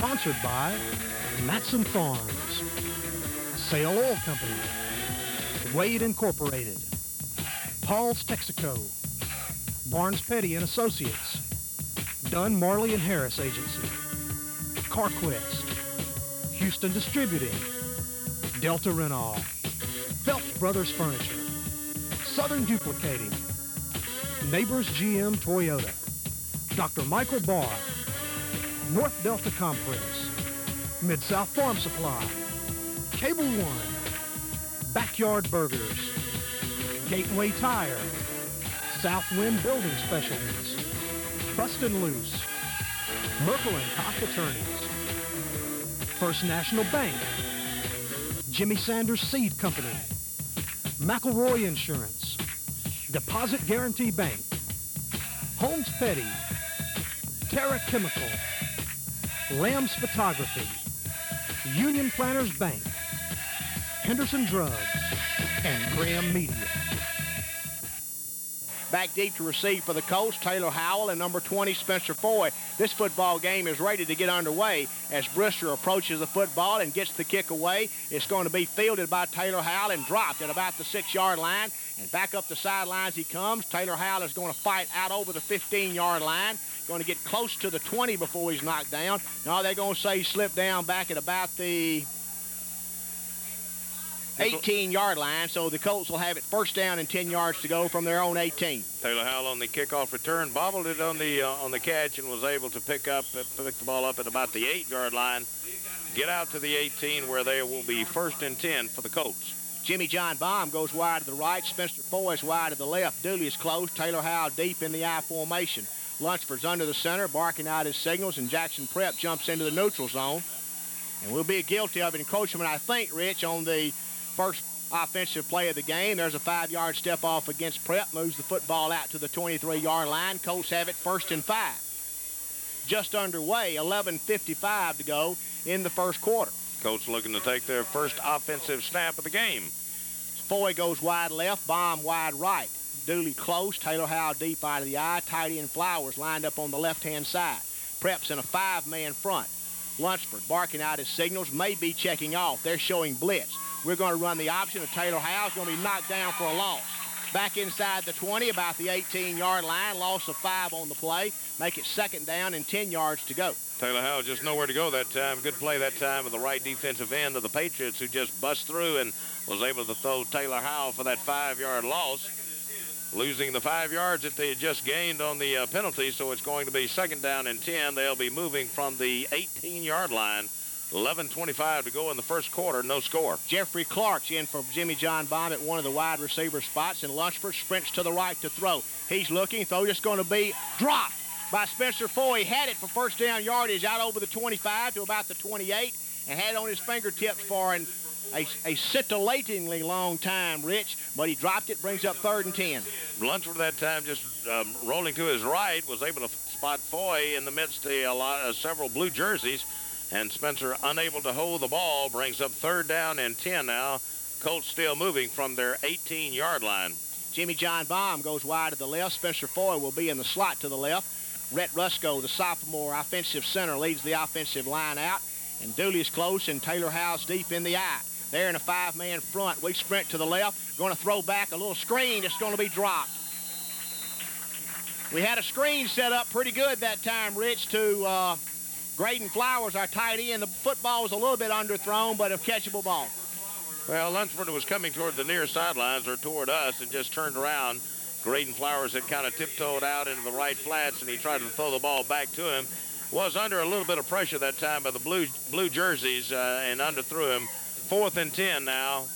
Sponsored by Matson Farms, Sale Oil Company, Wade Incorporated, Paul's Texaco, Barnes Petty and Associates, Dunn, Marley and Harris Agency, CarQuest, Houston Distributing, Delta Renault, Phelps Brothers Furniture, Southern Duplicating, Neighbors GM Toyota, Dr. Michael Barr, North Delta Compress, Mid-South Farm Supply, Cable One, Backyard Burgers, Gateway Tire, Southwind Building Specialties, Bustin' Loose, Merkel and Koch Attorneys, First National Bank, Jimmy Sanders Seed Company, McElroy Insurance, Deposit Guarantee Bank, Holmes Petty, Terra Chemical, Lamb's Photography, Union Planners Bank, Henderson Drugs, and Graham Media. Back deep to receive for the Colts, Taylor Howell and number 20, Spencer Foy. This football game is ready to get underway as Brister approaches the football and gets the kick away. It's going to be fielded by Taylor Howell and dropped at about the 6-yard line. And back up the sidelines he comes. Taylor Howell is going to fight out over the 15-yard line. Going to get close to the 20 before he's knocked down. Now they're going to say he slipped down back at about the 18-yard line, so the Colts will have it first down and 10 yards to go from their own 18. Taylor Howell on the kickoff return, bobbled it on the catch and was able to pick the ball up at about the 8-yard line, get out to the 18 where they will be first and 10 for the Colts. Jimmy John Baum goes wide to the right, Spencer Foy is wide to the left, Dooley is close, Taylor Howell deep in the I formation. Lunsford's under the center, barking out his signals, and Jackson Prep jumps into the neutral zone. And we'll be guilty of encroachment, I think, Rich, on the first offensive play of the game. There's a 5-yard step off against Prep, moves the football out to the 23-yard line. Colts have it first and 5. Just underway, 11:55 to go in the first quarter. Colts looking to take their first offensive snap of the game. Foy goes wide left, Baum wide right. Dooley close, Taylor Howell deep out of the eye. Tight end Flowers lined up on the left-hand side. Prep's in a 5-man front. Lunsford barking out his signals, may be checking off. They're showing blitz. We're going to run the option of Taylor Howell's going to be knocked down for a loss. Back inside the 20, about the 18-yard line. Loss of 5 on the play. Make it second down and 10 yards to go. Taylor Howell just nowhere to go that time. Good play that time with the right defensive end of the Patriots, who just bust through and was able to throw Taylor Howell for that 5-yard loss, losing the 5 yards that they had just gained on the penalty. So it's going to be second down and 10. They'll be moving from the 18-yard line. 11:25 to go in the first quarter, no score. Jeffrey Clark's in for Jimmy John Baum at one of the wide receiver spots, and Lunsford sprints to the right to throw. He's looking, throw just going to be dropped by Spencer Foy. He had it for first down yardage out over the 25 to about the 28, and had it on his fingertips for a scintillatingly long time, Rich, but he dropped it, brings up third and 10. Lunsford that time just rolling to his right, was able to spot Foy in the midst of several blue jerseys. And Spencer, unable to hold the ball, brings up third down and 10 now. Colts still moving from their 18-yard line. Jimmy John Baum goes wide to the left. Spencer Foy will be in the slot to the left. Rhett Rusko, the sophomore offensive center, leads the offensive line out. And Dooley's close, and Taylor Howell's deep in the eye. They're in a 5-man front. We sprint to the left. Going to throw back a little screen. It's going to be dropped. We had a screen set up pretty good that time, Rich, to Graydon Flowers, our tight end. The football was a little bit underthrown, but a catchable ball. Well, Lunsford was coming toward the near sidelines or toward us and just turned around. Graydon Flowers had kind of tiptoed out into the right flats, and he tried to throw the ball back to him. Was under a little bit of pressure that time by the blue jerseys and underthrew him. 4th and 10 now.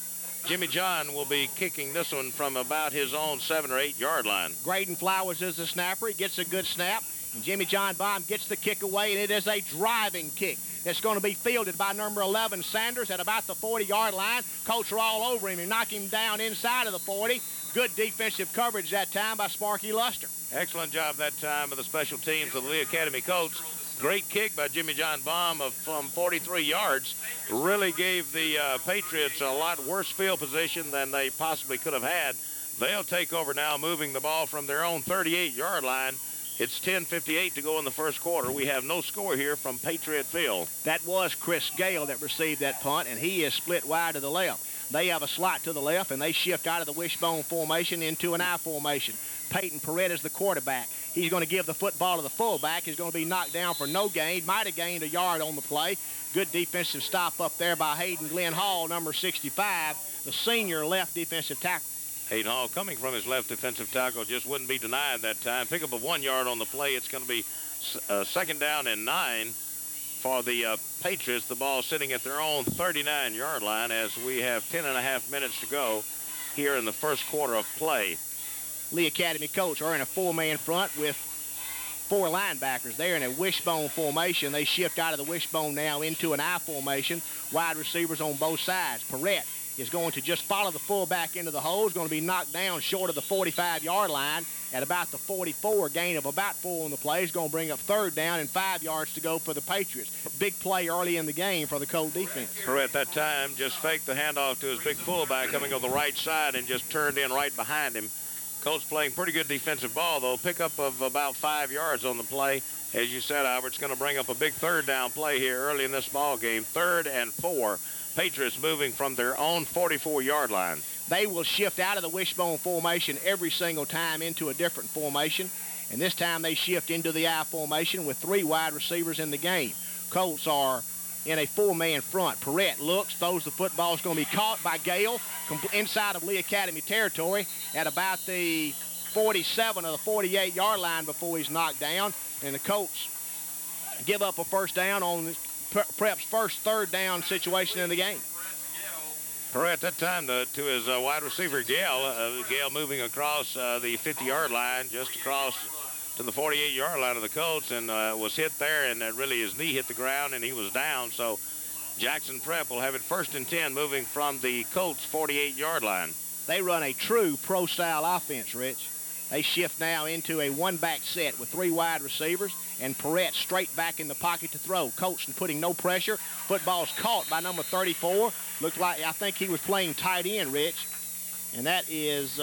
Jimmy John will be kicking this one from about his own 7 or 8 yard line. Graydon Flowers is the snapper. He gets a good snap. And Jimmy John Baum gets the kick away, and it is a driving kick. It's going to be fielded by number 11, Sanders, at about the 40-yard line. Colts are all over him and knock him down inside of the 40. Good defensive coverage that time by Sparky Luster. Excellent job that time by the special teams of the Lee Academy Colts. Great kick by Jimmy John Baum from 43 yards. Really gave the Patriots a lot worse field position than they possibly could have had. They'll take over now, moving the ball from their own 38-yard line It's 10:58 to go in the first quarter. We have no score here from Patriot Field. That was Chris Gale that received that punt, and he is split wide to the left. They have a slot to the left, and they shift out of the wishbone formation into an I formation. Peyton Perrette is the quarterback. He's going to give the football to the fullback. He's going to be knocked down for no gain. Might have gained a yard on the play. Good defensive stop up there by Hayden Glenn Hall, number 65, the senior left defensive tackle. Hayden Hall, coming from his left defensive tackle, just wouldn't be denied that time. Pick up of 1 yard on the play. It's going to be second down and 9 for the Patriots. The ball sitting at their own 39-yard line as we have 10.5 minutes to go here in the first quarter of play. Lee Academy Colts are in a 4-man front with 4 linebackers. They're in a wishbone formation. They shift out of the wishbone now into an I formation. Wide receivers on both sides. Perrette is going to just follow the fullback into the hole. Is going to be knocked down short of the 45-yard line at about the 44, gain of about 4 on the play. Is going to bring up third down and 5 yards to go for the Patriots. Big play early in the game for the Colt defense. Perrette that time just faked the handoff to his big fullback coming on the right side and just turned in right behind him. Colts playing pretty good defensive ball, though. Pickup of about 5 yards on the play. As you said, Albert's going to bring up a big third down play here early in this ball game. 3rd and 4. Patriots moving from their own 44-yard line. They will shift out of the wishbone formation every single time into a different formation. And this time they shift into the I formation with 3 wide receivers in the game. Colts are in a 4-man front. Perrette looks, throws the football. Is going to be caught by Gale inside of Lee Academy territory at about the 47 or the 48-yard line before he's knocked down. And the Colts give up a first down on Prep's first third down situation in the game. Perrette that time to his wide receiver, Gale. Gale moving across the 50-yard line, just across to the 48-yard line of the Colts, and was hit there, and really his knee hit the ground, and he was down. So Jackson Prep will have it 1st and 10 moving from the Colts 48-yard line. They run a true pro-style offense, Rich. They shift now into a 1-back set with 3 wide receivers, and Perrette straight back in the pocket to throw. Colts putting no pressure. Football's caught by number 34. Looked like, I think he was playing tight end, Rich. And that is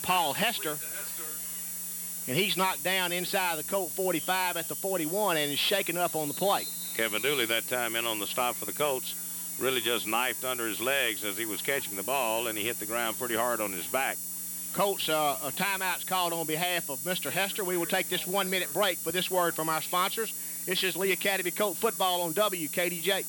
Paul Hester. And he's knocked down inside the Colt 45 at the 41 and is shaken up on the play. Kevin Dooley that time in on the stop for the Colts. Really just knifed under his legs as he was catching the ball, and he hit the ground pretty hard on his back. Colts, a timeout's called on behalf of Mr. Hester. We will take this 1-minute break for this word from our sponsors. This is Lee Academy Colt football on WKDJ.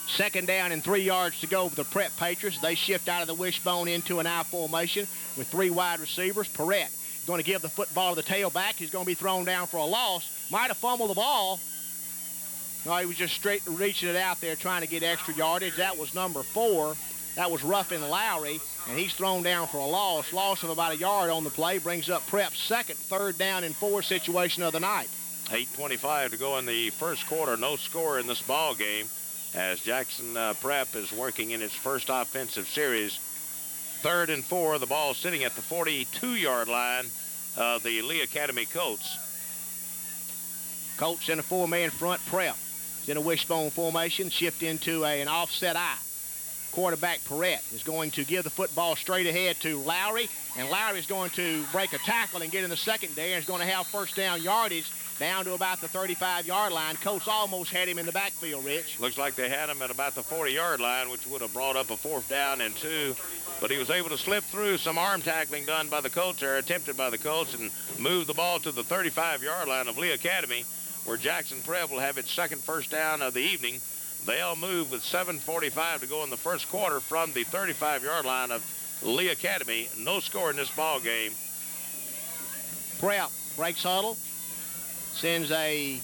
Second down and 3 yards to go for the Prep Patriots. They shift out of the wishbone into an I formation with 3 wide receivers. Perrette going to give the football to the tailback. He's going to be thrown down for a loss. Might have fumbled the ball. No, he was just straight reaching it out there trying to get extra yardage. That was number 4. That was Ruffin Lowry, and he's thrown down for a loss. Loss of about a yard on the play brings up Prep's second 3rd down and 4 situation of the night. 8:25 to go in the first quarter. No score in this ball game as Jackson Prep is working in its first offensive series. 3rd and 4. The ball sitting at the 42-yard line of the Lee Academy Colts. Colts in a 4-man front. Prep in a wishbone formation, shift into an offset I. Quarterback Perrette is going to give the football straight ahead to Lowry, and Lowry is going to break a tackle and get in the secondary, and is going to have first down yardage down to about the 35-yard line. Colts almost had him in the backfield, Rich. Looks like they had him at about the 40-yard line, which would have brought up a 4th down and 2, but he was able to slip through some arm tackling done by the Colts, or attempted by the Colts, and move the ball to the 35-yard line of Lee Academy, where Jackson Prep will have its second first down of the evening. They'll move with 7:45 to go in the first quarter from the 35-yard line of Lee Academy. No score in this ball game. Prep breaks huddle, sends a...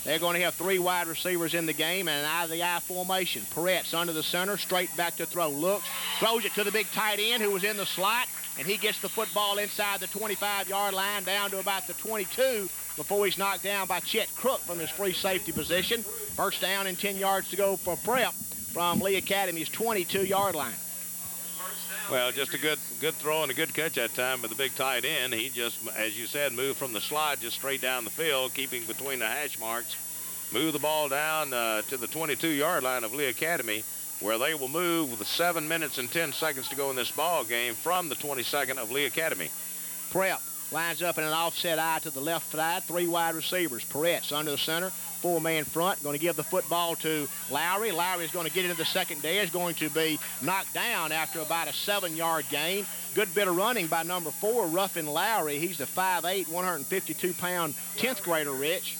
They're going to have 3 wide receivers in the game and an out of the I formation. Perrette's under the center, straight back to throw. Looks, throws it to the big tight end who was in the slot, and he gets the football inside the 25-yard line down to about the 22 before he's knocked down by Chet Crook from his free safety position. First down and 10 yards to go for Prep from Lee Academy's 22-yard line. Well, just a good throw and a good catch that time by the big tight end. He just, as you said, moved from the slot just straight down the field, keeping between the hash marks. Moved the ball down to the 22-yard line of Lee Academy, where they will move with 7 minutes and 10 seconds to go in this ball game from the 22nd of Lee Academy. Prep lines up in an offset eye to the left side. 3 wide receivers. Peretz under the center. 4-man front. Going to give the football to Lowry. Lowry is going to get into the secondary. Is going to be knocked down after about a 7-yard gain. Good bit of running by number 4, Ruffin Lowry. He's the 5'8", 152-pound 10th grader, Rich.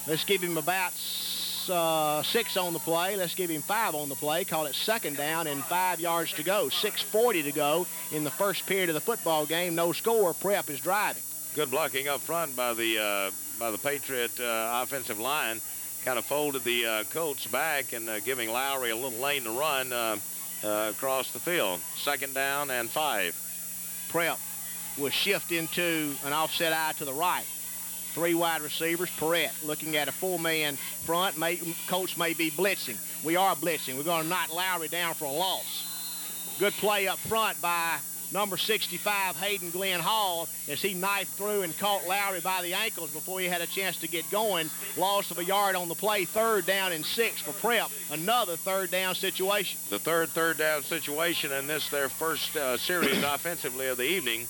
Let's give him about 6 on the play. Let's give him 5 on the play. Call it second down and 5 yards to go. 6:40 to go in the first period of the football game. No score. Prep is driving. Good blocking up front by the Patriot offensive line. Kind of folded the Colts back and giving Lowry a little lane to run across the field. Second down and 5. Prep will shift into an offset eye to the right. 3 wide receivers. Perrette looking at a 4-man front. Colts may be blitzing. We are blitzing. We're going to knock Lowry down for a loss. Good play up front by number 65, Hayden Glenn Hall, as he knifed through and caught Lowry by the ankles before he had a chance to get going. Loss of a yard on the play. 3rd down and 6 for Prep. Another 3rd down situation. The third down situation in this, their first series offensively of the evening.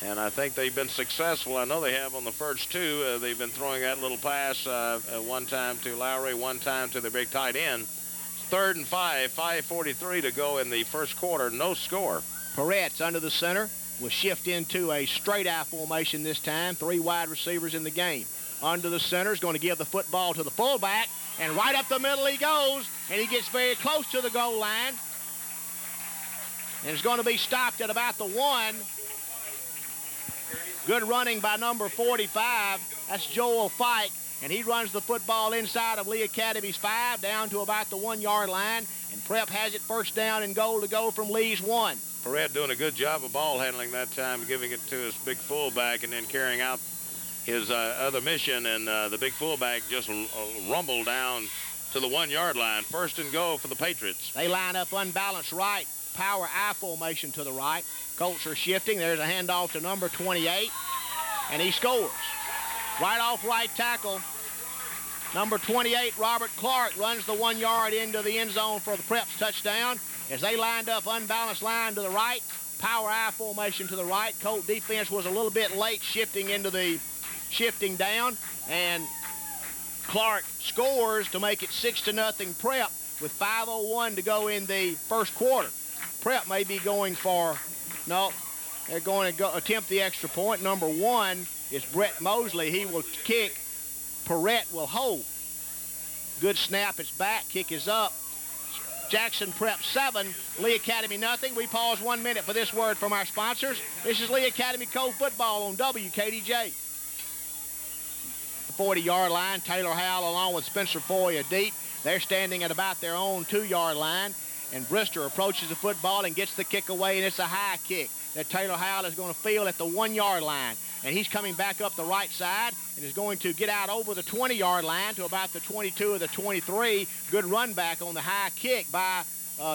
And I think they've been successful. I know they have on the first 2. They've been throwing that little pass one time to Lowry, one time to the big tight end. 3rd and 5, 5:43 to go in the first quarter. No score. Peretz under the center will shift into a straight eye formation this time. 3 wide receivers in the game. Under the center is going to give the football to the fullback, and right up the middle he goes, and he gets very close to the goal line. And it's going to be stopped at about the 1. Good running by number 45. That's Joel Fike, and he runs the football inside of Lee Academy's 5 down to about the 1-yard line, and Prep has it first down and goal to go from Lee's 1. Perrette doing a good job of ball handling that time, giving it to his big fullback and then carrying out his other mission, and the big fullback just rumbled down to the 1-yard line. First and goal for the Patriots. They line up unbalanced right. Power I formation to the right. Colts are shifting. There's a handoff to number 28, and he scores. Right off right tackle, number 28, Robert Clark, runs the 1 yard into the end zone for the Preps touchdown. As they lined up unbalanced line to the right, power I formation to the right. Colt defense was a little bit late shifting down, and Clark scores to make it 6-0 Prep with 5:01 to go in the first quarter. Prep may be going for, no, they're going to attempt the extra point. Number 1 is Brett Mosley. He will kick. Perrette will hold. Good snap. It's back. Kick is up. Jackson Prep 7, Lee Academy nothing. We pause 1 minute for this word from our sponsors. This is Lee Academy Cove football on WKDJ. 40-yard line. Taylor Howell along with Spencer Foy deep. They're standing at about their own 2-yard line. And Brister approaches the football and gets the kick away, and it's a high kick that Taylor Howell is going to field at the 1-yard line. And he's coming back up the right side and is going to get out over the 20-yard line to about the 22 or the 23. Good run back on the high kick by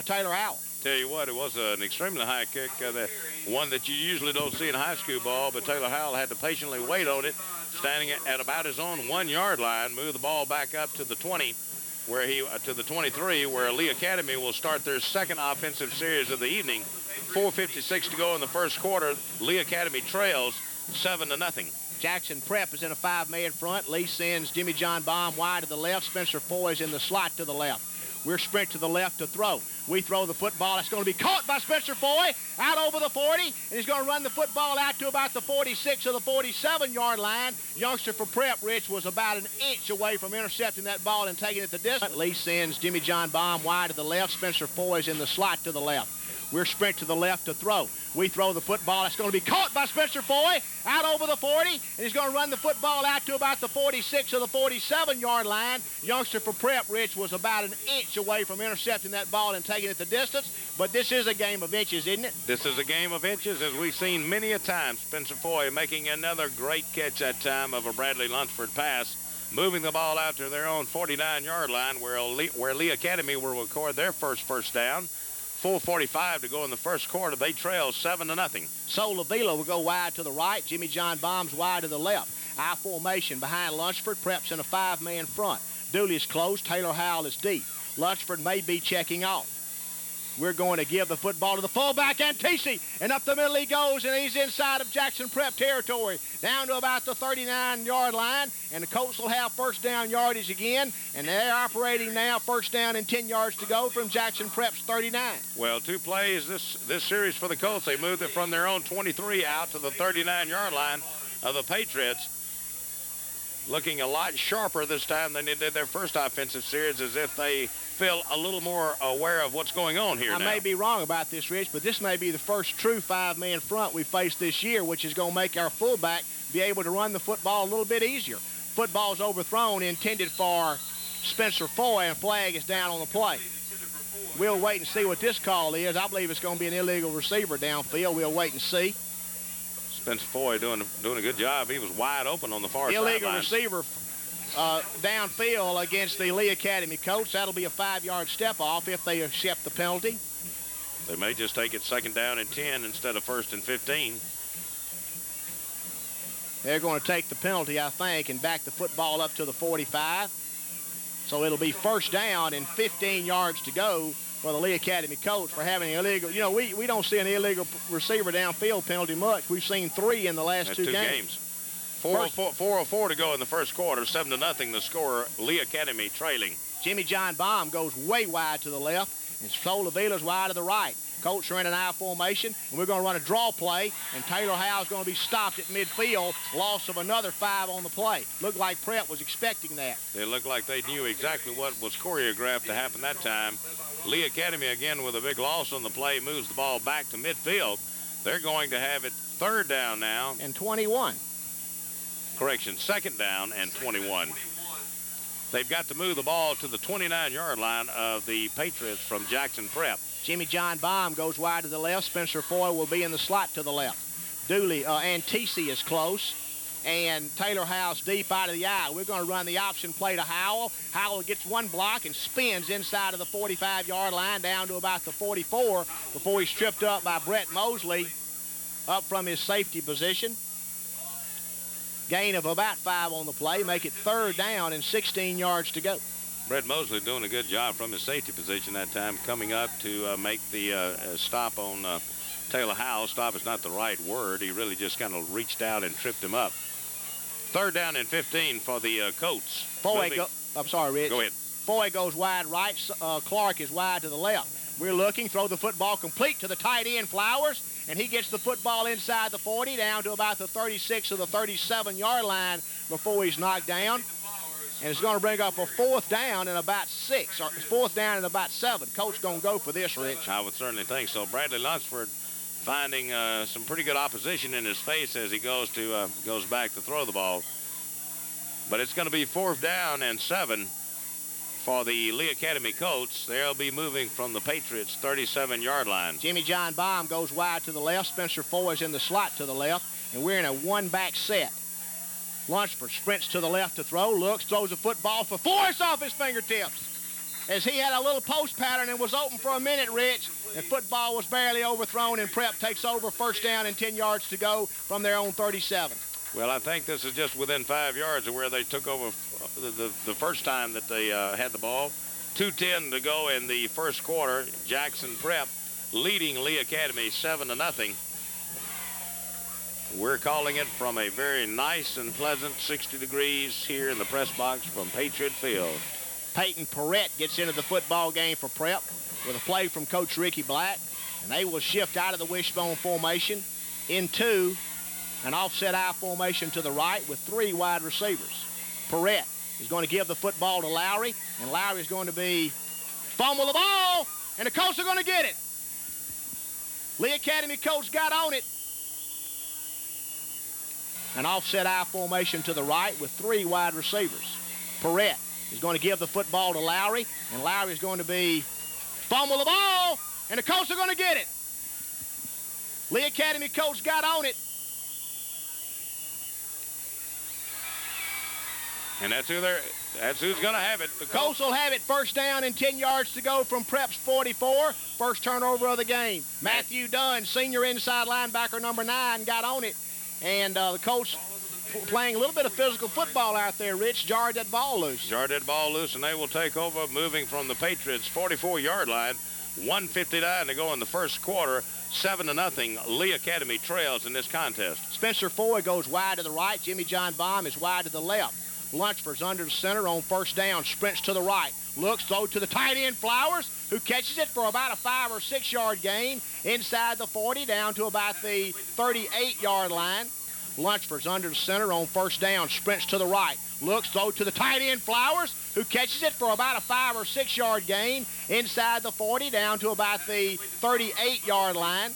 Taylor Howell. Tell you what, it was an extremely high kick, the one that you usually don't see in high school ball, but Taylor Howell had to patiently wait on it, standing at about his own 1-yard line, move the ball back up to the 20, to the 23, where Lee Academy will start their second offensive series of the evening. 4:56 to go in the first quarter. Lee Academy trails 7-0. Jackson Prep is in a 5-man front. Lee sends Jimmy John Baum wide to the left. Spencer Foy is in the slot to the left. We're sprint to the left to throw. We throw the football. It's going to be caught by Spencer Foy out over the 40, and he's going to run the football out to about the 46 or the 47-yard line. Youngster for Prep, Rich, was about an inch away from intercepting that ball and taking it the distance. Lee sends Jimmy John Baum wide to the left. Spencer Foy is in the slot to the left. We're sprint to the left to throw. We throw the football. It's going to be caught by Spencer Foy out over the 40, and he's going to run the football out to about the 46 or the 47-yard line. Youngster for Prep, Rich, was about an inch away from intercepting that ball and taking it the distance. But this is a game of inches, isn't it? This is a game of inches, as we've seen many a time. Spencer Foy making another great catch that time of a Bradley Lunsford pass, moving the ball out to their own 49-yard line where Lee Academy will record their first down. 4:45 to go in the first quarter. They trail 7-0. Sol Avila will go wide to the right. Jimmy John Baum's wide to the left. I formation behind Lunsford. Prep's in a 5-man front. Dooley is close. Taylor Howell is deep. Lunsford may be checking off. We're going to give the football to the fullback, Antisi, and up the middle he goes, and he's inside of Jackson Prep territory, down to about the 39-yard line, and the Colts will have first down yardage again, and they're operating now first down and 10 yards to go from Jackson Prep's 39. Well, 2 plays this series for the Colts. They moved it from their own 23 out to the 39-yard line of the Patriots. Looking a lot sharper this time than they did their first offensive series, as if they feel a little more aware of what's going on here now. I may be wrong about this, Rich, but this may be the first true 5-man front we faced this year, which is going to make our fullback be able to run the football a little bit easier. Football's overthrown, intended for Spencer Foy, and flag is down on the play. We'll wait and see what this call is. I believe it's going to be an illegal receiver downfield. We'll wait and see. Spencer Foy doing a good job. He was wide open on the far sideline. Illegal receiver downfield against the Lee Academy coach. That'll be a 5-yard step off if they accept the penalty. They may just take it 2nd down and 10 instead of 1st and 15. They're going to take the penalty, I think, and back the football up to the 45. So it'll be first down and 15 yards to go for the Lee Academy coach for having an illegal. You know, we don't see an illegal receiver downfield penalty much. We've seen 3 in the last two games. 4:04 to go in the first quarter, 7-0 the score. Lee Academy trailing. Jimmy John Baum goes way wide to the left, and Solovilla's wide to the right. Colts are in an I formation, and we're going to run a draw play, and Taylor Howe's going to be stopped at midfield. Loss of another 5 on the play. Looked like Prep was expecting that. It looked like they knew exactly what was choreographed to happen that time. Lee Academy, again, with a big loss on the play, moves the ball back to midfield. They're going to have it 3rd down now. And 21. Correction, 2nd down and 21. They've got to move the ball to the 29-yard line of the Patriots from Jackson Prep. Jimmy John Baum goes wide to the left. Spencer Foy will be in the slot to the left. Antisi is close. And Taylor Howe's deep out of the eye. We're going to run the option play to Howell. Howell gets 1 block and spins inside of the 45-yard line down to about the 44 before he's tripped up by Brett Mosley up from his safety position. Gain of about 5 on the play. Make it 3rd down and 16 yards to go. Brett Mosley doing a good job from his safety position that time, coming up to make the stop on Taylor Howell. Stop is not the right word. He really just kind of reached out and tripped him up. 3rd down and 15 for the Colts. I'm sorry, Rich. Go ahead. Foy goes wide right. Clark is wide to the left. We're looking, throw the football complete to the tight end, Flowers, and he gets the football inside the 40 down to about the 36 or the 37-yard line before he's knocked down. And it's going to bring up a 4th down and about 6, or 4th down and about 7. Coach going to go for this, Rich. I would certainly think so. Bradley Lunsford finding some pretty good opposition in his face as he goes back to throw the ball. But it's going to be 4th down and 7 for the Lee Academy Colts. They'll be moving from the Patriots' 37-yard line. Jimmy John Baum goes wide to the left. Spencer Foy is in the slot to the left, and we're in a 1-back set. Lunsford sprints to the left to throw, looks, throws a football for Forrest off his fingertips. As he had a little post pattern and was open for a minute, Rich, and football was barely overthrown, and Prep takes over, 1st down and 10 yards to go from their own 37. Well, I think this is just within 5 yards of where they took over the first time that they had the ball. 2:10 to go in the first quarter. Jackson Prep leading Lee Academy 7-0. We're calling it from a very nice and pleasant 60 degrees here in the press box from Patriot Field. Peyton Perrette gets into the football game for Prep with a play from Coach Ricky Black, and they will shift out of the wishbone formation into an offset I formation to the right with 3 wide receivers. Perrette is going to give the football to Lowry, and Lowry is going to be fumble the ball, and the Colts are going to get it. Lee Academy coach got on it. An offset I formation to the right with 3 wide receivers. Perrette is going to give the football to Lowry, and Lowry is going to be fumble the ball, and the Colts are going to get it. Lee Academy coach got on it. And that's who's going to have it. The Colts will have it 1st down and 10 yards to go from Prep's 44. First turnover of the game. Matthew Dunn, senior inside linebacker number 9, got on it. And the Colts playing a little bit of physical football out there, Rich. Jarred that ball loose. Jarred that ball loose, and they will take over, moving from the Patriots' 44-yard line. 1:59 to go in the first quarter. 7-0. Lee Academy trails in this contest. Spencer Foy goes wide to the right. Jimmy John Baum is wide to the left. Lunsford's under the center on first down. Sprints to the right. Looks, throw to the tight end, Flowers, who catches it for about a 5 or 6 yard gain inside the 40 down to about the 38-yard line. Lunsford's under the center on first down. Sprints to the right. Looks, throw to the tight end, Flowers, who catches it for about a 5 or 6 yard gain inside the 40 down to about the 38-yard line.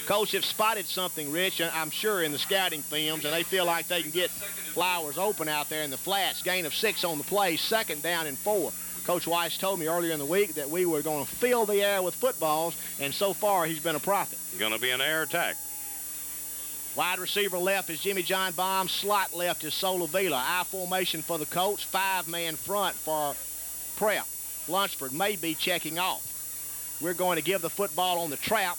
Coach have spotted something, Rich, I'm sure, in the scouting films, and they feel like they can get Flowers open out there in the flats. Gain of 6 on the play, 2nd down and 4. Coach Weiss told me earlier in the week that we were going to fill the air with footballs, and so far he's been a prophet. Going to be an air attack. Wide receiver left is Jimmy John Baum. Slot left is Solovila. I formation for the Colts. 5-man front for Prep. Lunsford may be checking off. We're going to give the football on the trap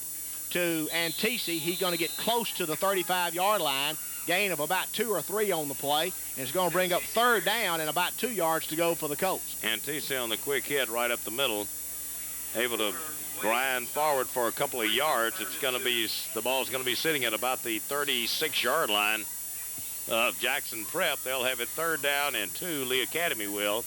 to Antisi. He's going to get close to the 35-yard line. Gain of about 2 or 3 on the play. And it's going to bring up 3rd down and about 2 yards to go for the Colts. Antisi on the quick hit right up the middle. Able to grind forward for a couple of yards. It's going to be, the ball's going to be sitting at about the 36-yard line of Jackson Prep. They'll have it 3rd down and 2. Lee Academy will.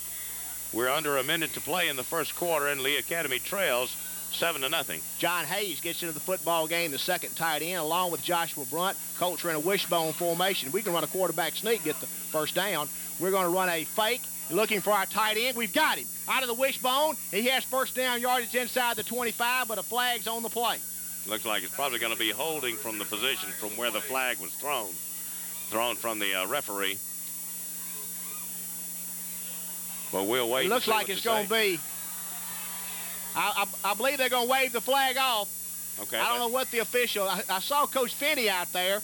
We're under a minute to play in the first quarter, and Lee Academy trails 7-0. John Hayes gets into the football game, the second tight end, along with Joshua Brunt. Colts are in a wishbone formation. We can run a quarterback sneak, get the first down. We're going to run a fake, looking for our tight end. We've got him. Out of the wishbone. He has first down yardage inside the 25, but a flag's on the play. Looks like it's probably going to be holding from the position from where the flag was thrown from the referee. But we'll wait. It looks like it's going to be. I believe they're going to wave the flag off. Okay. I don't know what the official. I saw Coach Finney out there.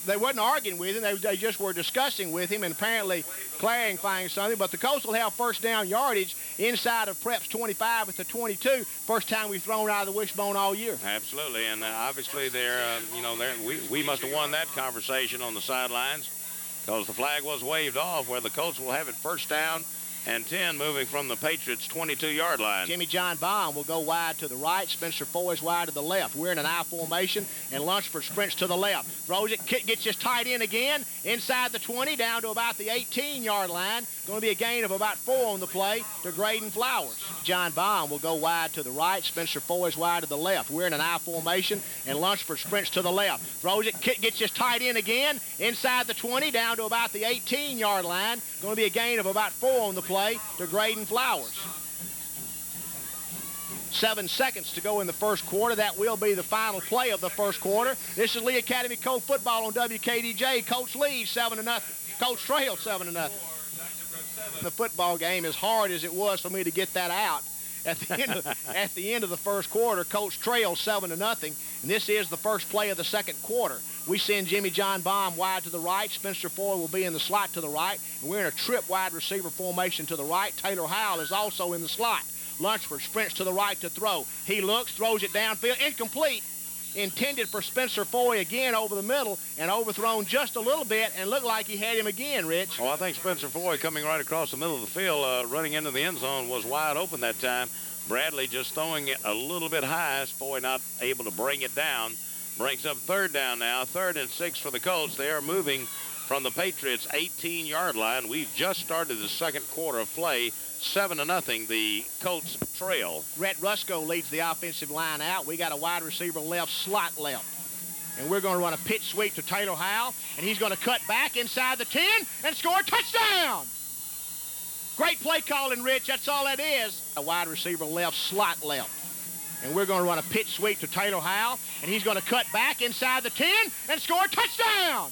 They wasn't arguing with him. They just were discussing with him and apparently clarifying something. But the Colts will have first down yardage inside of Prep's 25 at the 22. First time we've thrown out of the wishbone all year. Absolutely, and obviously we must have won that conversation on the sidelines because the flag was waved off where the Colts will have it first down and 10 moving from the Patriots' 22-yard line. Jimmy John Baum will go wide to the right. Spencer Foy's wide to the left. We're in an I formation, and Lunsford sprints to the left. Throws it, gets his tight end again, inside the 20, down to about the 18-yard line. Going to be a gain of about 4 on the play to Graydon Flowers. John Baum will go wide to the right. Spencer Foy's wide to the left. We're in an I formation, and Lunsford sprints to the left. Throws it, gets his tight end again, inside the 20, down to about the 18-yard line. Going to be a gain of about 4 on the play to Graydon Flowers. 7 seconds to go in the first quarter. That will be the final play of the first quarter. This is Lee Academy Colt football on WKDJ. Colts lead 7-0. Colts trail 7-0. The football game, as hard as it was for me to get that out at the end of the first quarter, Colts trail 7-0. And this is the first play of the second quarter. We send Jimmy John Baum wide to the right. Spencer Foy will be in the slot to the right. And we're in a trip wide receiver formation to the right. Taylor Howell is also in the slot. Lunsford sprints to the right to throw. He looks, throws it downfield, incomplete. Intended for Spencer Foy again over the middle and overthrown just a little bit and looked like he had him again, Rich. Well, I think Spencer Foy coming right across the middle of the field, running into the end zone, was wide open that time. Bradley just throwing it a little bit high. Foy not able to bring it down. Brings up 3rd down now, 3rd and 6 for the Colts. They are moving from the Patriots' 18-yard line. We've just started the second quarter of play. 7-0, the Colts trail. Rhett Rusko leads the offensive line out. We got a wide receiver left, slot left. And we're going to run a pitch sweep to Taylor Howell, and he's going to cut back inside the 10 and score a touchdown. Great play calling, Rich. That's all that is. A wide receiver left, slot left. And we're going to run a pitch sweep to Taylor Howell, and he's going to cut back inside the 10 and score a touchdown.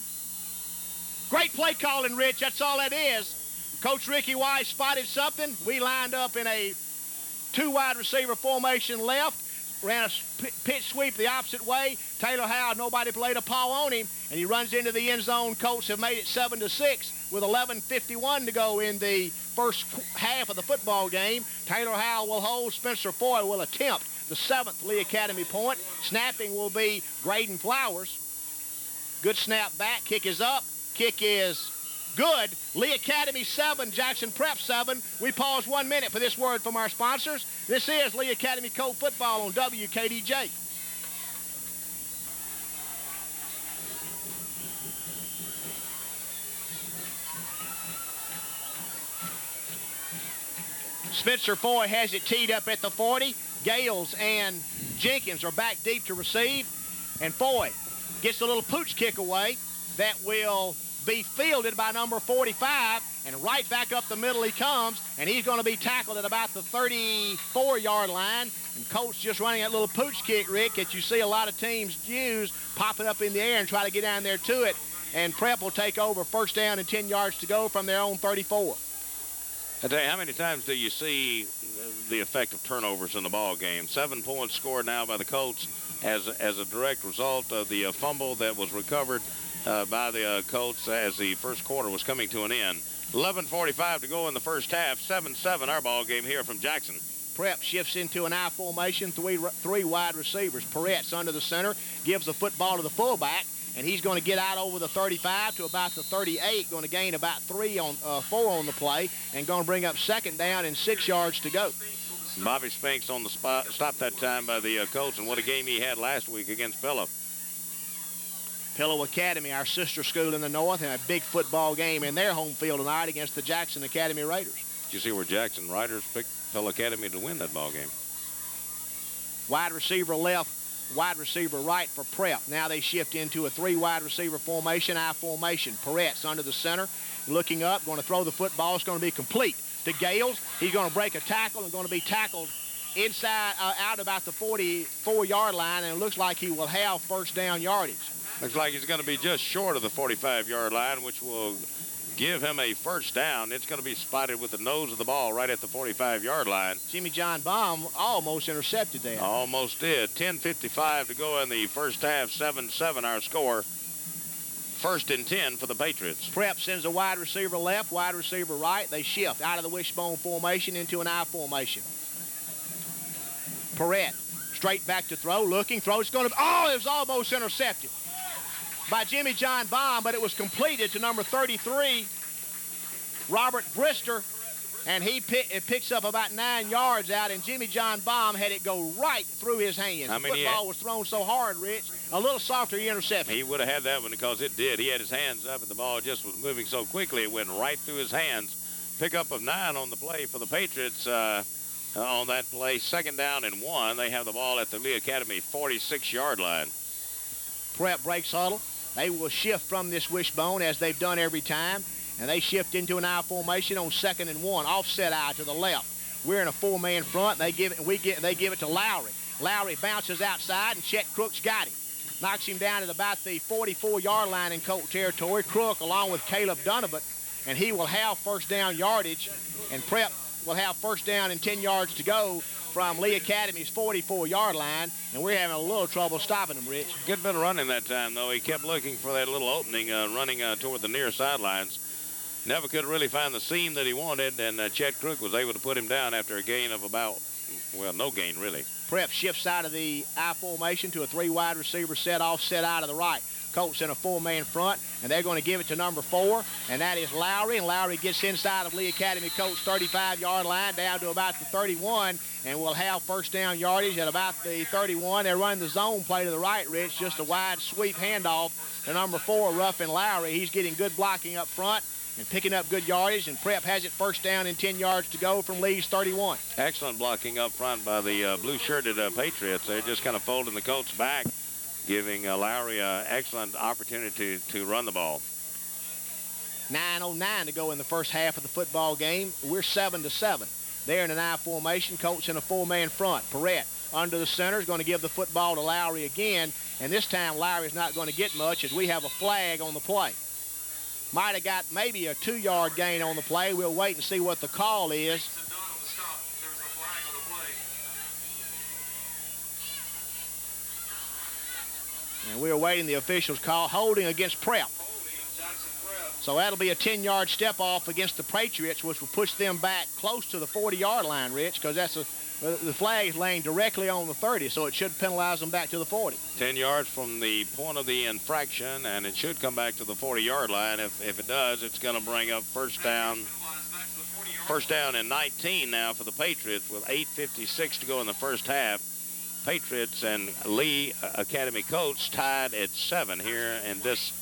Great play calling, Rich. That's all that is. Coach Ricky Wise spotted something. We lined up in a 2 wide receiver formation left, ran a pitch sweep the opposite way. Taylor Howell, nobody played a paw on him, and he runs into the end zone. Colts have made it 7-6 with 11:51 to go in the first half of the football game. Taylor Howell will hold. Spencer Foy will attempt the 7th Lee Academy point. Snapping will be Graydon Flowers. Good snap back. Kick is up. Kick is good. Lee Academy 7, Jackson Prep 7. We pause 1 minute for this word from our sponsors. This is Lee Academy Colt football on WKDJ. Spencer Foy has it teed up at the 40. Gales and Jenkins are back deep to receive. And Foy gets a little pooch kick away that will be fielded by number 45. And right back up the middle he comes. And he's going to be tackled at about the 34-yard line. And Colts just running that little pooch kick, Rick, that you see a lot of teams use, popping up in the air and try to get down there to it. And Prep will take over, first down and 10 yards to go from their own 34. I tell you, how many times do you see the effect of turnovers in the ball game? 7 points scored now by the Colts as a direct result of the fumble that was recovered by the Colts as the first quarter was coming to an end. 11:45 to go in the first half. 7-7 our ball game here from Jackson. Prep shifts into an I formation, three wide receivers. Peretz under the center, gives the football to the fullback, and he's going to get out over the 35 to about the 38, going to gain about 4 on the play, and going to bring up second down and 6 yards to go. Bobby Spinks on the spot, stopped that time by the Colts, and what a game he had last week against Pillow. Pillow Academy, our sister school in the north, and a big football game in their home field tonight against the Jackson Academy Raiders. Did you see where Jackson Riders picked Pillow Academy to win that ball game? Wide receiver left, wide receiver right for Prep. Now they shift into a 3 wide receiver formation, I formation. Peretz under the center, looking up, going to throw the football. It's going to be complete to Gales. He's going to break a tackle and going to be tackled inside, out about the 44-yard line, and it looks like he will have first down yardage. Looks like he's going to be just short of the 45-yard line, which will give him a first down. It's going to be spotted with the nose of the ball right at the 45-yard line. Jimmy John Baum almost intercepted that. Almost did. 10:55 to go in the first half. 7-7 our score. First and 10 for the Patriots. Prep sends a wide receiver left, wide receiver right. They shift out of the wishbone formation into an I formation. Perret straight back to throw, looking, throw. It's going to, it was almost intercepted by Jimmy John Baum, but it was completed to number 33, Robert Brister, and it picks up about 9 yards out, and Jimmy John Baum had it go right through his hands. The football was thrown so hard, Rich, a little softer interception. He would have had that one because it did. He had his hands up, and the ball just was moving so quickly it went right through his hands. Pickup of 9 on the play for the Patriots on that play. Second down and 1. They have the ball at the Lee Academy 46-yard line. Prep breaks huddle. They will shift from this wishbone as they've done every time, and they shift into an I formation on 2nd and 1, offset I to the left. We're in a 4-man front. They give it to Lowry. Lowry bounces outside, and Chet Crook's got him. Knocks him down at about the 44-yard line in Colt territory. Crook along with Caleb Donovan, and he will have first down yardage, and Prep will have first down and 10 yards to go from Lee Academy's 44-yard line, and we're having a little trouble stopping him, Rich. Good bit of running that time, though. He kept looking for that little opening, running toward the near sidelines. Never could really find the seam that he wanted, and Chet Crook was able to put him down after a gain of about, well, no gain, really. Prep shifts out of the I formation to a 3 wide receiver set, offset out of the right. Colts in a 4-man front, and they're going to give it to number 4, and that is Lowry. And Lowry gets inside of Lee Academy Colts' 35-yard line down to about the 31, and will have first down yardage at about the 31. They're running the zone play to the right, Rich, just a wide sweep handoff to number 4, Ruffin Lowry. He's getting good blocking up front and picking up good yardage, and Prep has it first down and 10 yards to go from Lee's 31. Excellent blocking up front by the blue-shirted Patriots. They're just kind of folding the Colts back, giving Lowry an excellent opportunity to run the ball. 9:09 to go in the first half of the football game. We're 7-7. They're in an I formation. Colts in a 4-man front. Perret under the center is going to give the football to Lowry again, and this time Lowry's not going to get much as we have a flag on the play. Might have got maybe a 2-yard gain on the play. We'll wait and see what the call is. And we're awaiting the officials' call. Holding against Prep. So that'll be a 10-yard step off against the Patriots, which will push them back close to the 40-yard line, Rich, because that's The flag is laying directly on the 30, so it should penalize them back to the 40. 10 yards from the point of the infraction, and it should come back to the 40-yard line. If it does, it's going to bring up first down. First down and 19 now for the Patriots with 8:56 to go in the first half. Patriots and Lee Academy Colts tied at 7 here in this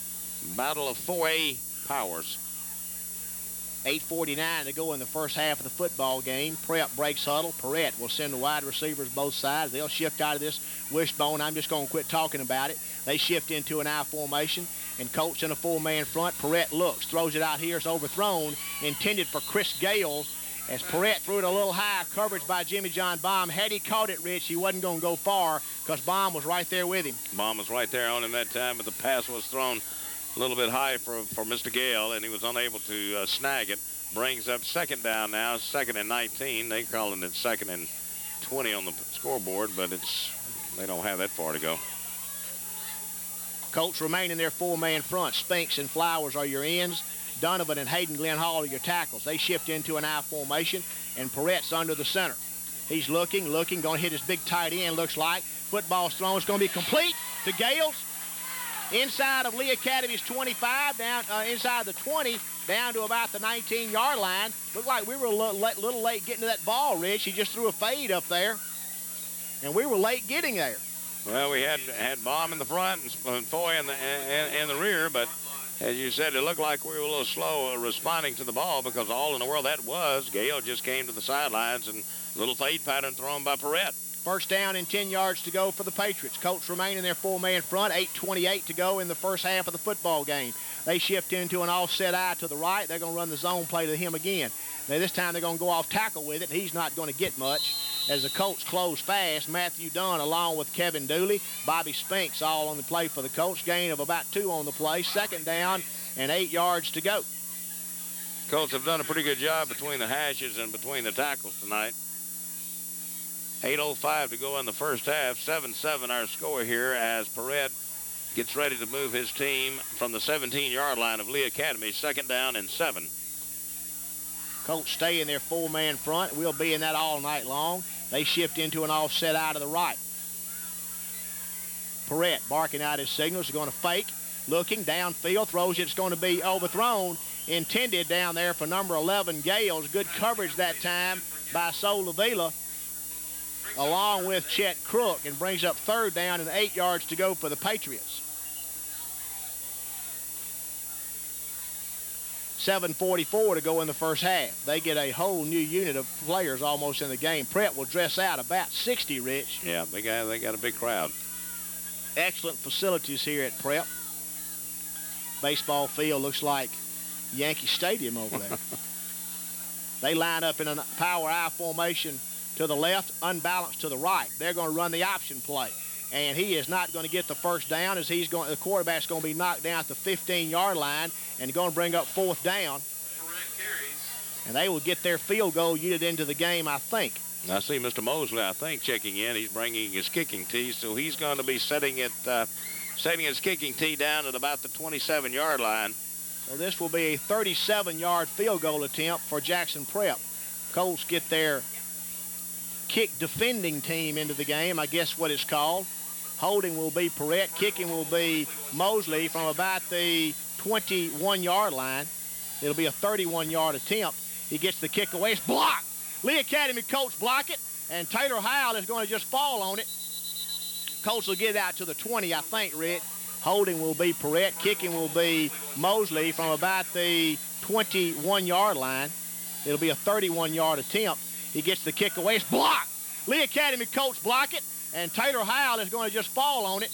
battle of 4A powers. 8:49 to go in the first half of the football game. Prep breaks huddle. Perrette will send the wide receivers both sides. They'll shift out of this wishbone. I'm just going to quit talking about it. They shift into an I formation, and Colts in a 4-man front. Perrette looks, throws it out here. It's overthrown, intended for Chris Gale. As Perrette threw it a little high, coverage by Jimmy John Baum. Had he caught it, Rich, he wasn't going to go far because Baum was right there with him. Baum was right there on him that time, but the pass was thrown a little bit high for Mr. Gale, and he was unable to snag it. Brings up second down now, 2nd and 19. They calling it 2nd and 20 on the scoreboard, but they don't have that far to go. Colts remain in their 4-man front. Spinks and Flowers are your ends. Donovan and Hayden Glenn Hall are your tackles. They shift into an I formation, and Perrette's under the center. He's looking, going to hit his big tight end, looks like. Football's thrown. It's going to be complete to Gales. Inside of Lee Academy's 25, down inside the 20, down to about the 19-yard line. Looked like we were a little late getting to that ball, Rich. He just threw a fade up there, and we were late getting there. Well, we had Baum in the front and Foy in the rear, but as you said, it looked like we were a little slow responding to the ball because all in the world that was. Gale just came to the sidelines and a little fade pattern thrown by Perrette. First down and 10 yards to go for the Patriots. Colts remain in their 4-man front. 8:28 to go in the first half of the football game. They shift into an offset eye to the right. They're going to run the zone play to him again. Now this time they're going to go off tackle with it. He's not going to get much. As the Colts close fast, Matthew Dunn along with Kevin Dooley, Bobby Spinks all on the play for the Colts. Gain of about 2 on the play. Second down and 8 yards to go. Colts have done a pretty good job between the hashes and between the tackles tonight. 8:05 to go in the first half. 7-7 our score here as Perrette gets ready to move his team from the 17-yard line of Lee Academy. Second down and 7. Colts stay in their 4-man front. We'll be in that all night long. They shift into an offset out of the right. Perrette barking out his signals. Going to fake. Looking downfield. Throws it. It's going to be overthrown. Intended down there for number 11, Gales. Good coverage that time by Solavila, along with Chet Crook, and brings up third down and 8 yards to go for the Patriots. 7:44 to go in the first half. They get a whole new unit of players almost in the game. Prep will dress out about 60, Rich. Yeah, they got a big crowd. Excellent facilities here at Prep. Baseball field looks like Yankee Stadium over there. They line up in a power I formation to the left, unbalanced to the right. They're going to run the option play. And he is not going to get the first down as the quarterback's going to be knocked down at the 15-yard line and going to bring up fourth down. And they will get their field goal unit into the game, I think. I see Mr. Mosley, I think, checking in. He's bringing his kicking tee, so he's going to be setting his kicking tee down at about the 27-yard line. So this will be a 37-yard field goal attempt for Jackson Prep. Colts get their kick defending team into the game, I guess what it's called. Holding will be Perrette. Kicking will be Mosley from about the 21-yard line. It'll be a 31-yard attempt. He gets the kick away. It's blocked. Lee Academy Colts block it, and Taylor Howell is going to just fall on it. Colts will get it out to the 20, I think, Rick. Holding will be Perrette. Kicking will be Mosley from about the 21-yard line. It'll be a 31-yard attempt. He gets the kick away. It's blocked. Lee Academy Colts block it, and Taylor Howell is going to just fall on it.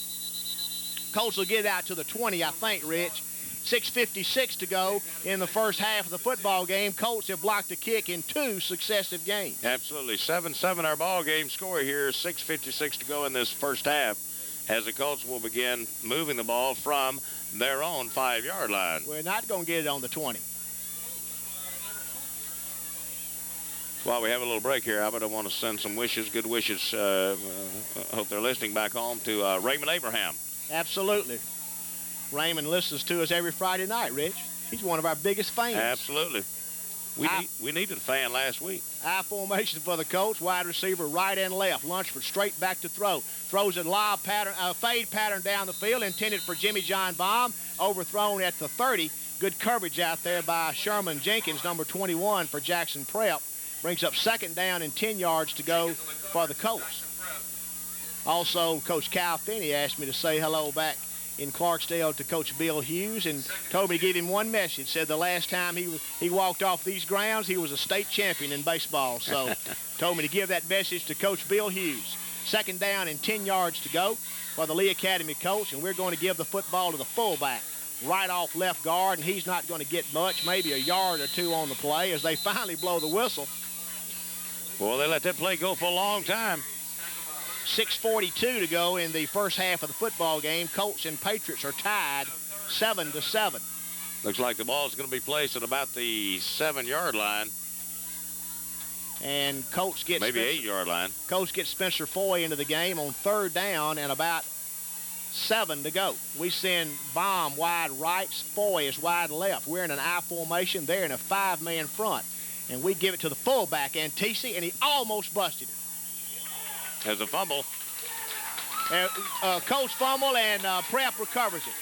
Colts will get it out to the 20, I think, Rich. 6:56 to go in the first half of the football game. Colts have blocked a kick in 2 successive games. Absolutely. 7-7 our ball game score here. 6:56 to go in this first half as the Colts will begin moving the ball from their own 5-yard line. We're not going to get it on the 20. While we have a little break here, Albert, I want to send some wishes, good wishes. I hope they're listening back home to Raymond Abraham. Absolutely. Raymond listens to us every Friday night, Rich. He's one of our biggest fans. Absolutely. We needed a fan last week. I formation for the Colts. Wide receiver right and left. Lunsford straight back to throw. Throws a lob pattern, fade pattern down the field, intended for Jimmy John Baum. Overthrown at the 30. Good coverage out there by Sherman Jenkins, number 21 for Jackson Prep. Brings up 2nd down and 10 yards to go for the Colts. Also, Coach Cal Finney asked me to say hello back in Clarksdale to Coach Bill Hughes and told me to give him one message. Said the last time he walked off these grounds, he was a state champion in baseball. So told me to give that message to Coach Bill Hughes. 2nd down and 10 yards to go for the Lee Academy Colts, and we're going to give the football to the fullback. Right off left guard, and he's not going to get much, maybe a yard or 2 on the play as they finally blow the whistle. Well, they let that play go for a long time. 6:42 to go in the first half of the football game. Colts and Patriots are tied 7-7. Looks like the ball is going to be placed at about the 7-yard line. And Colts get maybe 8-yard line. Colts get Spencer Foy into the game on 3rd down and about 7 to go. We send Baum wide right. Foy is wide left. We're in an I formation. They're in a 5-man front. And we give it to the fullback, Antisi, and he almost busted it. Has a fumble. Colts fumble, and Prep recovers it.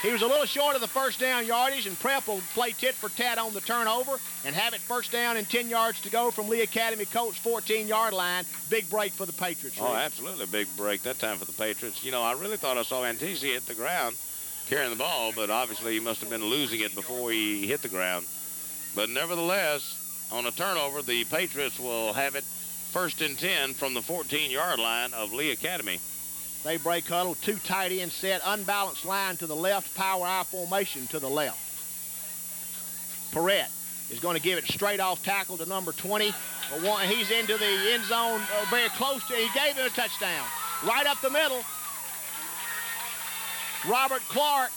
He was a little short of the 1st down yardage, and Prep will play tit for tat on the turnover and have it 1st down and 10 yards to go from Lee Academy Colts 14-yard line. Big break for the Patriots. Oh, absolutely big break that time for the Patriots. You know, I really thought I saw Antisi hit the ground carrying the ball, but obviously he must have been losing it before he hit the ground. But nevertheless, on a turnover, the Patriots will have it 1st and 10 from the 14-yard line of Lee Academy. They break huddle, 2 tight end set, unbalanced line to the left, power I formation to the left. Perrette is going to give it straight off tackle to number 20. He's into the end zone very close to, he gave him a touchdown. Right up the middle. Robert Clark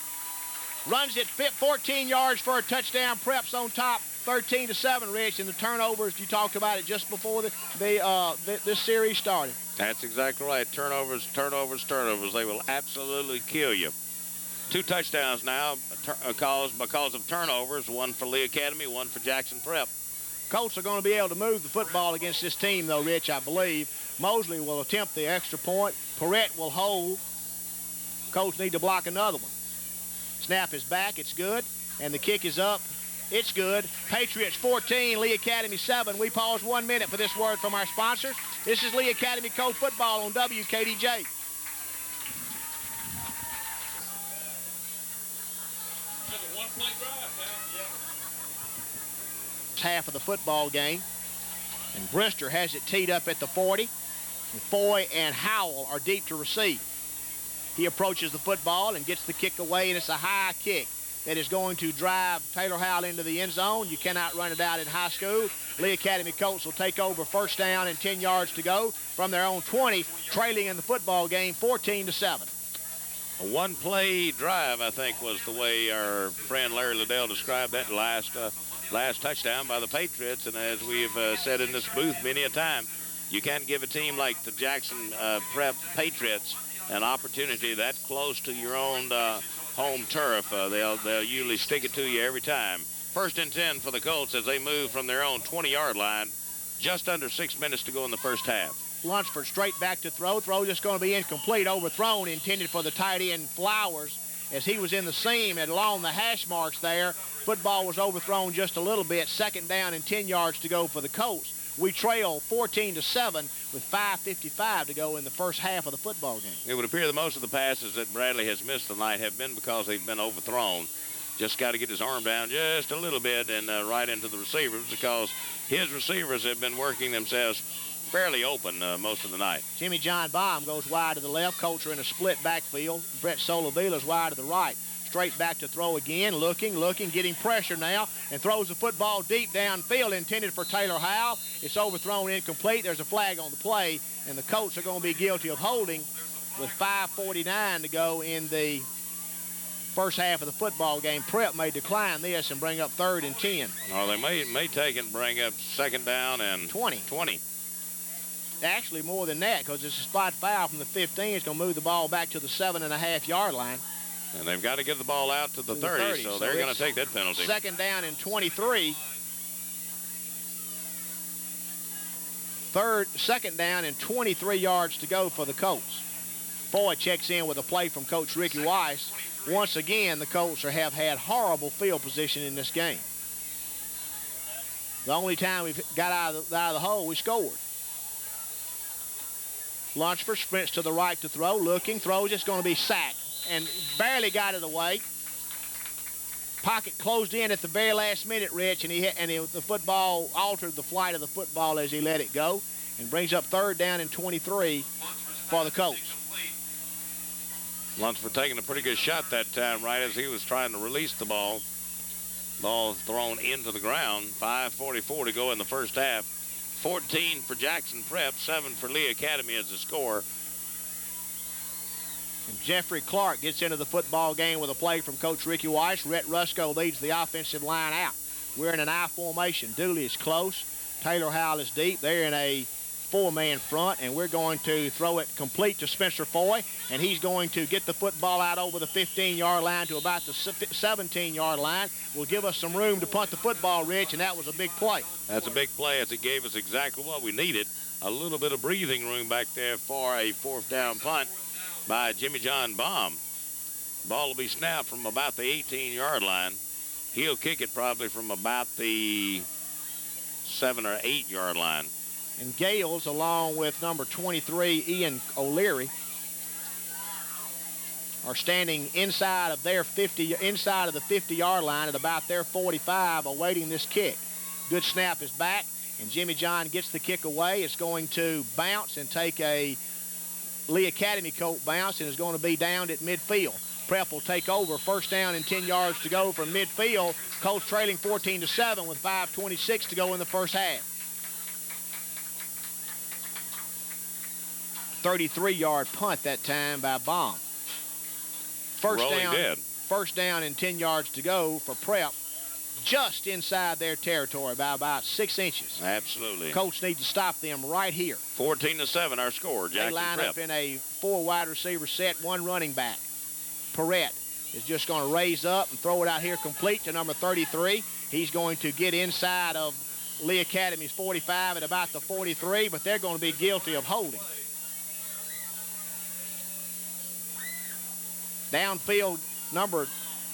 runs it 14 yards for a touchdown. Prep's on top. 13-7, Rich, and the turnovers, you talked about it just before this series started. That's exactly right. Turnovers. They will absolutely kill you. 2 touchdowns now because of turnovers, 1 for Lee Academy, 1 for Jackson Prep. Colts are going to be able to move the football against this team, though, Rich, I believe. Mosley will attempt the extra point. Perrette will hold. Colts need to block another one. Snap is back. It's good. And the kick is up. It's good. Patriots 14, Lee Academy 7. We pause 1 minute for this word from our sponsors. This is Lee Academy Coach Football on WKDJ. Half of the football game. And Brister has it teed up at the 40. And Foy and Howell are deep to receive. He approaches the football and gets the kick away, and it's a high kick that is going to drive Taylor Howell into the end zone. You cannot run it out in high school. Lee Academy Colts will take over 1st down and 10 yards to go from their own 20, trailing in the football game 14-7. A 1-play drive, I think, was the way our friend Larry Liddell described that last touchdown by the Patriots. And as we've said in this booth many a time, you can't give a team like the Jackson Prep Patriots an opportunity that close to your own home turf. They'll usually stick it to you every time. 1st and 10 for the Colts as they move from their own 20-yard line. Just under 6 minutes to go in the first half. Lunsford straight back to throw. Throw just going to be incomplete. Overthrown, intended for the tight end Flowers as he was in the seam and along the hash marks there. Football was overthrown just a little bit. 2nd down and 10 yards to go for the Colts. We trail 14-7 with 5:55 to go in the first half of the football game. It would appear that most of the passes that Bradley has missed tonight have been because they've been overthrown. Just got to get his arm down just a little bit and right into the receivers, because his receivers have been working themselves fairly open most of the night. Jimmy John Baum goes wide to the left. Colts are in a split backfield. Brett Solovila wide to the right. Straight back to throw again, looking, getting pressure now, and throws the football deep downfield, intended for Taylor Howell. It's overthrown, incomplete. There's a flag on the play, and the Colts are going to be guilty of holding with 5:49 to go in the first half of the football game. Prep may decline this and bring up 3rd and 10. Oh, they may take it and bring up 2nd down and 20. Actually, more than that, because it's a spot foul from the 15. It's going to move the ball back to the 7.5-yard line. And they've got to get the ball out to the 30, so they're going to take that penalty. 2nd down and 23 Second down and 23 yards to go for the Colts. Foy checks in with a play from Coach Ricky Weiss. Once again, the Colts have had horrible field position in this game. The only time we've got out of the hole, we scored. Lunsford sprints to the right to throw, looking, throws, it's going to be sacked, and barely got it away. Pocket closed in at the very last minute, Rich, and the football altered the flight of the football as he let it go, and brings up third down and 23 for the Colts. Lunsford taking a pretty good shot that time, right as he was trying to release the ball. Ball thrown into the ground. 5:44 to go in the first half. 14 for Jackson Prep, 7 for Lee Academy as the score. And Jeffrey Clark gets into the football game with a play from Coach Ricky Weiss. Rhett Rusko leads the offensive line out. We're in an I formation. Dooley is close. Taylor Howell is deep. They're in a four-man front, and we're going to throw it complete to Spencer Foy, and he's going to get the football out over the 15-yard line to about the 17-yard line. Will give us some room to punt the football, Rich, and that was a big play. That's a big play as it gave us exactly what we needed. A little bit of breathing room back there for a fourth down punt by Jimmy John Baum. Ball will be snapped from about the 18-yard line. He'll kick it probably from about the 7 or 8-yard line. And Gales, along with number 23, Ian O'Leary, are standing inside of the 50-yard line at about their 45, awaiting this kick. Good snap is back, and Jimmy John gets the kick away. It's going to bounce and take a Lee Academy Colt bounce, and is going to be downed at midfield. Prep will take over. First down and 10 yards to go from midfield. Colts trailing 14-7 with 5:26 to go in the first half. 33-yard punt that time by Baum. First down and 10 yards to go for Prep, just inside their territory by about 6 inches. Absolutely. Colts need to stop them right here. 14-7 our score. Jackson They line Prep up in a 4 wide receiver set, 1 running back. Perrette is just going to raise up and throw it out here complete to number 33. He's going to get inside of Lee Academy's 45 at about the 43, but they're going to be guilty of holding. Downfield, number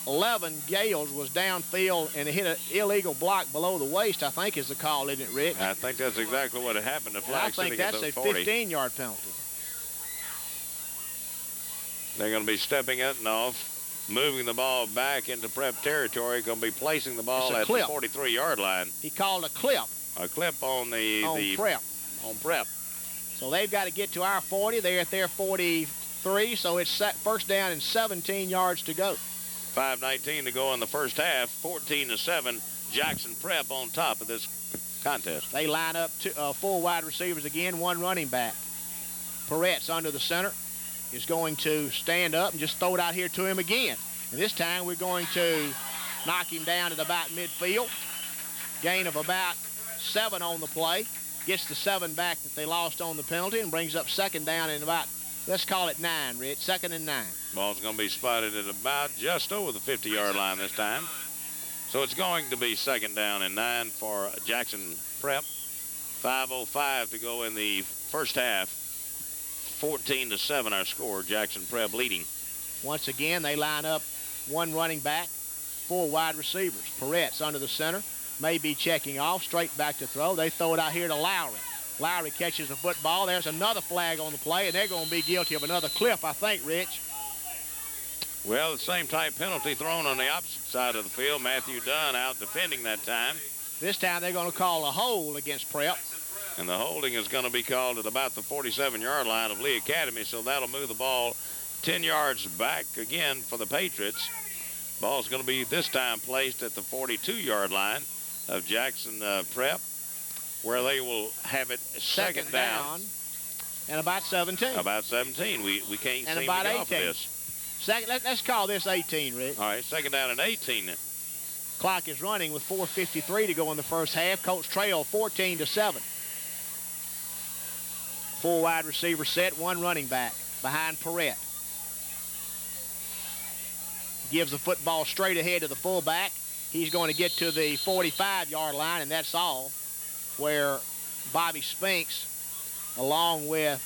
11, Gales, was downfield and hit an illegal block below the waist, I think is the call, isn't it, Rick? I think that's exactly what happened. The flag I think that's a 15-yard penalty. They're going to be stepping it and off, moving the ball back into Prep territory, going to be placing the ball at the 43-yard line. He called a clip. A clip on Prep. On Prep. So they've got to get to our 40. They're at their 43, so it's first down and 17 yards to go. 5:19 to go in the first half. 14-7. Jackson Prep on top of this contest. They line up 4 wide receivers again, 1 running back. Perrette's under the center. Is going to stand up and just throw it out here to him again. And this time we're going to knock him down at about midfield. Gain of about 7 on the play. Gets the 7 back that they lost on the penalty and brings up second down in about, let's call it 9, Rich. 2nd and 9. Ball's going to be spotted at about just over the 50-yard line this time. So it's going to be 2nd down and 9 for Jackson Prep. 5:05 to go in the first half. 14-7 our score. Jackson Prep leading. Once again, they line up 1 running back, 4 wide receivers. Perrette's under the center. May be checking off. Straight back to throw. They throw it out here to Lowry. Lowry catches the football. There's another flag on the play, and they're going to be guilty of another clip, I think, Rich. Well, the same type penalty thrown on the opposite side of the field. Matthew Dunn out defending that time. This time they're going to call a hold against Prep. And the holding is going to be called at about the 47-yard line of Lee Academy, so that'll move the ball 10 yards back again for the Patriots. Ball's going to be this time placed at the 42-yard line of Jackson Prep, where they will have it second down. And about 17. About 17. We can't seem to get off of this. Let's call this 18, Rick. All right, 2nd down and 18 then. Clock is running with 4:53 to go in the first half. Colts trail 14-7. 4 wide receiver set, 1 running back behind Perrette. Gives the football straight ahead to the fullback. He's going to get to the 45-yard line, and that's all, where Bobby Spinks along with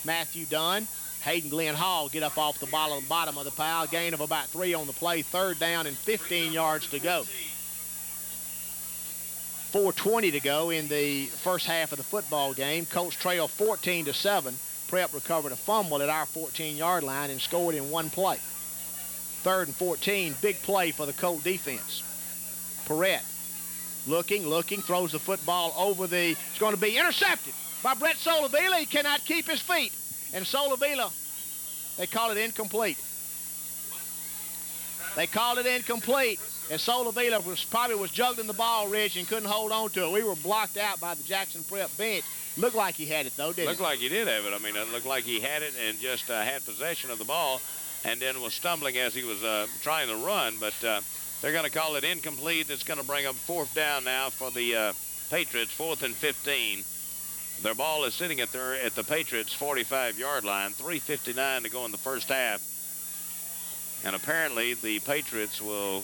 Matthew Dunn. Hayden Glenn Hall get up off the bottom of the pile. Gain of about 3 on the play. 3rd down and 15 yards to go. 4:20 to go in the first half of the football game. Colts trail 14-7. Prep recovered a fumble at our 14-yard line and scored in 1 play. 3rd and 14, big play for the Colt defense. Perrette looking, throws the football over it's going to be intercepted by Brett Solovila. He cannot keep his feet. And Solovila, they call it incomplete. They called it incomplete. And Solovila probably was juggling the ball, Rich, and couldn't hold on to it. We were blocked out by the Jackson Prep bench. Looked like he had it, though, didn't it? Looked like he did have it. I mean, it looked like he had it and just had possession of the ball and then was stumbling as he was trying to run. But they're going to call it incomplete. It's going to bring up 4th down now for the Patriots, 4th and 15. Their ball is sitting at the Patriots' 45-yard line, 3:59 to go in the first half. And apparently the Patriots will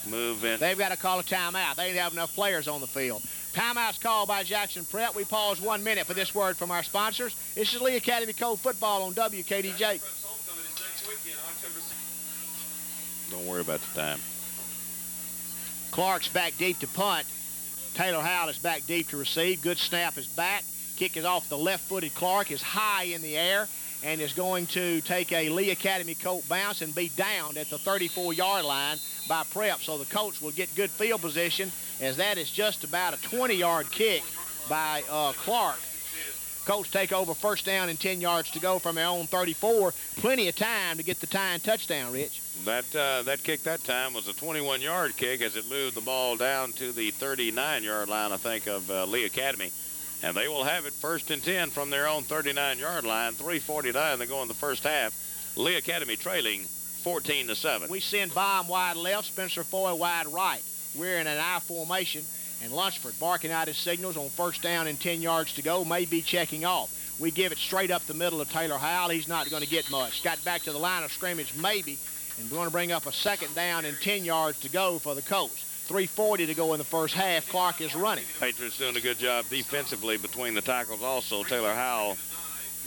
move in. They've got to call a timeout. They didn't have enough players on the field. Timeout's called by Jackson Prep. We pause 1 minute for this word from our sponsors. This is Lee Academy Colt football on WKDJ. Don't worry about the time. Clark's back deep to punt. Taylor Howell is back deep to receive. Good snap is back. Kick is off the left-footed Clark, is high in the air, and is going to take a Lee Academy Colt bounce and be downed at the 34-yard line by Prep. So the Colts will get good field position, as that is just about a 20-yard kick by Clark. Colts take over 1st down and 10 yards to go from their own 34. Plenty of time to get the tying touchdown, Rich. That kick that time was a 21-yard kick as it moved the ball down to the 39-yard line, I think, of Lee Academy. And they will have it 1st and 10 from their own 39-yard line. 3:49 to go in the first half. Lee Academy trailing 14-7. We send Baum wide left, Spencer Foy wide right. We're in an I formation, and Lunsford barking out his signals on 1st down and 10 yards to go, may be checking off. We give it straight up the middle of Taylor Howell. He's not going to get much. Got back to the line of scrimmage, maybe, and we're going to bring up a 2nd down and 10 yards to go for the Colts. 3:40 to go in the first half. Clark is running. Patriots doing a good job defensively between the tackles also. Taylor Howell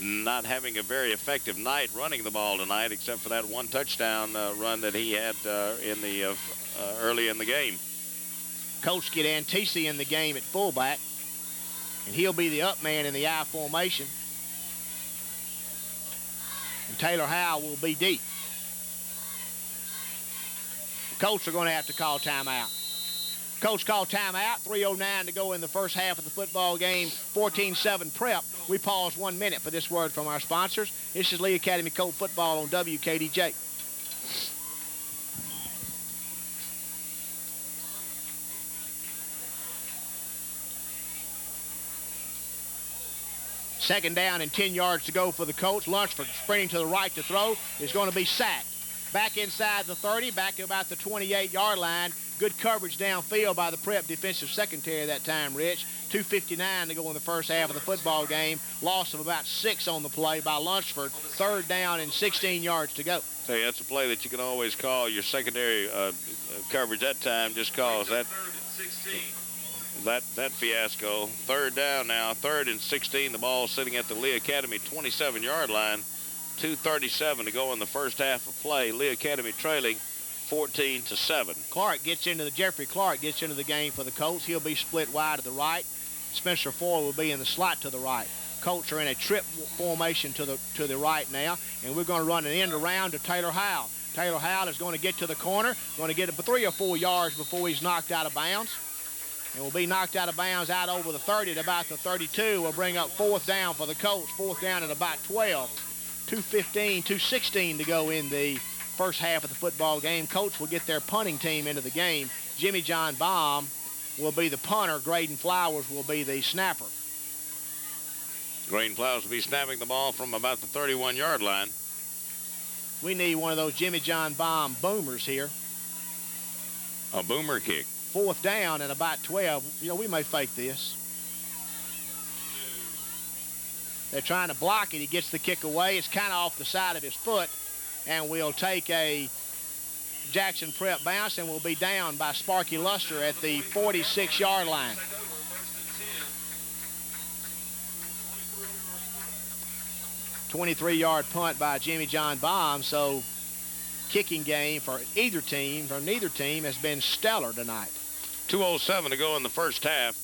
not having a very effective night running the ball tonight, except for that 1 touchdown run that he had in the early in the game. Colts get Antisi in the game at fullback, and he'll be the up man in the I formation. And Taylor Howell will be deep. The Colts are going to have to call timeout. Colts call timeout. 3:09 to go in the first half of the football game. 14-7 Prep. We pause 1 minute for this word from our sponsors. This is Lee Academy Colt football on WKDJ. Second down and 10 yards to go for the Colts. Lunsford sprinting to the right to throw is going to be sacked. Back inside the 30, back to about the 28-yard line. Good coverage downfield by the Prep defensive secondary that time, Rich. 2:59 to go in the first half of the football game. Loss of about 6 on the play by Lunsford. 3rd down and 16 yards to go. Say, that's a play that you can always call your secondary coverage that time, just cause that fiasco. 3rd down now, 3rd and 16. The ball sitting at the Lee Academy 27-yard line. 2:37 to go in the first half of play. Lee Academy trailing 14-7. Jeffrey Clark gets into the game for the Colts. He'll be split wide to the right. Spencer Foy will be in the slot to the right. Colts are in a trip formation to the right now, and we're going to run an end around to Taylor Howell. Taylor Howell is going to get to the corner, going to get it 3 or 4 yards before he's knocked out of bounds. And will be knocked out of bounds out over the 30 at about the 32. Will bring up 4th down for the Colts. 4th down at about 12. 2:15, 2:16 to go in the first half of the football game. Colts will get their punting team into the game. Jimmy John Baum will be the punter. Graydon Flowers will be the snapper. Graydon Flowers will be snapping the ball from about the 31-yard line. We need one of those Jimmy John Baum boomers here. A boomer kick. 4th down at about 12. You know, we may fake this. They're trying to block it. He gets the kick away. It's kind of off the side of his foot. And we'll take a Jackson Prep bounce, and we'll be down by Sparky Luster at the 46-yard line. 23-yard punt by Jimmy John Baum. So kicking game for either team, for neither team, has been stellar tonight. 2:07 to go in the first half.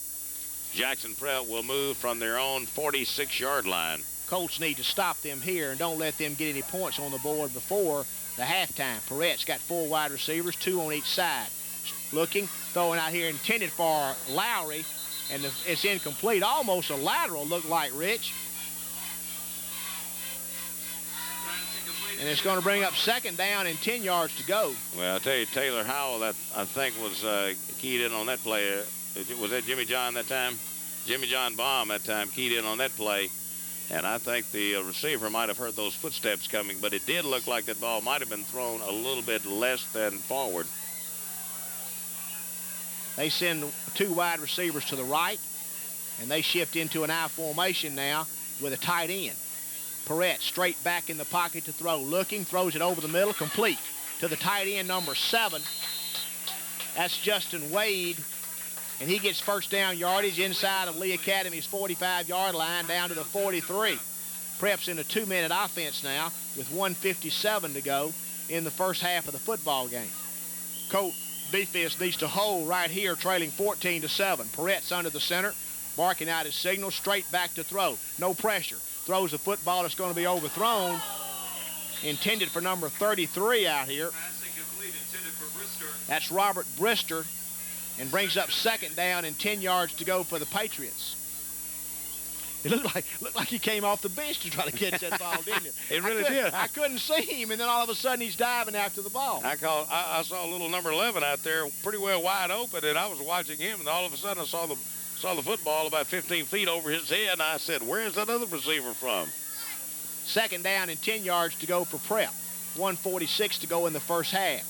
Jackson Prep will move from their own 46-yard line. Colts need to stop them here and don't let them get any points on the board before the halftime. Perrett's got 4 wide receivers, 2 on each side. Looking, throwing out here, intended for Lowry, and it's incomplete. Almost a lateral, looked like, Rich. And it's going to bring up 2nd down and 10 yards to go. Well, I'll tell you, Taylor Howell, that I think was keyed in on that play. Was that Jimmy John that time? Jimmy John Baum that time keyed in on that play. And I think the receiver might have heard those footsteps coming, but it did look like that ball might have been thrown a little bit less than forward. They send 2 wide receivers to the right, and they shift into an I formation now with a tight end. Perrette straight back in the pocket to throw. Looking, throws it over the middle, complete to the tight end, number 7. That's Justin Wade, and he gets first down yardage inside of Lee Academy's 45-yard line down to the 43. Prep's in a 2-minute offense now with 1:57 to go in the first half of the football game. Colt defense needs to hold right here, trailing 14-7. Perrette's under the center, barking out his signal, straight back to throw. No pressure. Throws the football that's going to be overthrown. Intended for number 33 out here. That's Robert Brister, and brings up 2nd down and 10 yards to go for the Patriots. It looked like he came off the bench to try to catch that ball, didn't it? It really did. I couldn't see him, and then all of a sudden he's diving after the ball. I saw a little number 11 out there pretty well wide open, and I was watching him, and all of a sudden I saw the football about 15 feet over his head, and I said, where's that other receiver from? 2nd down and 10 yards to go for Prep. 1:46 to go in the first half.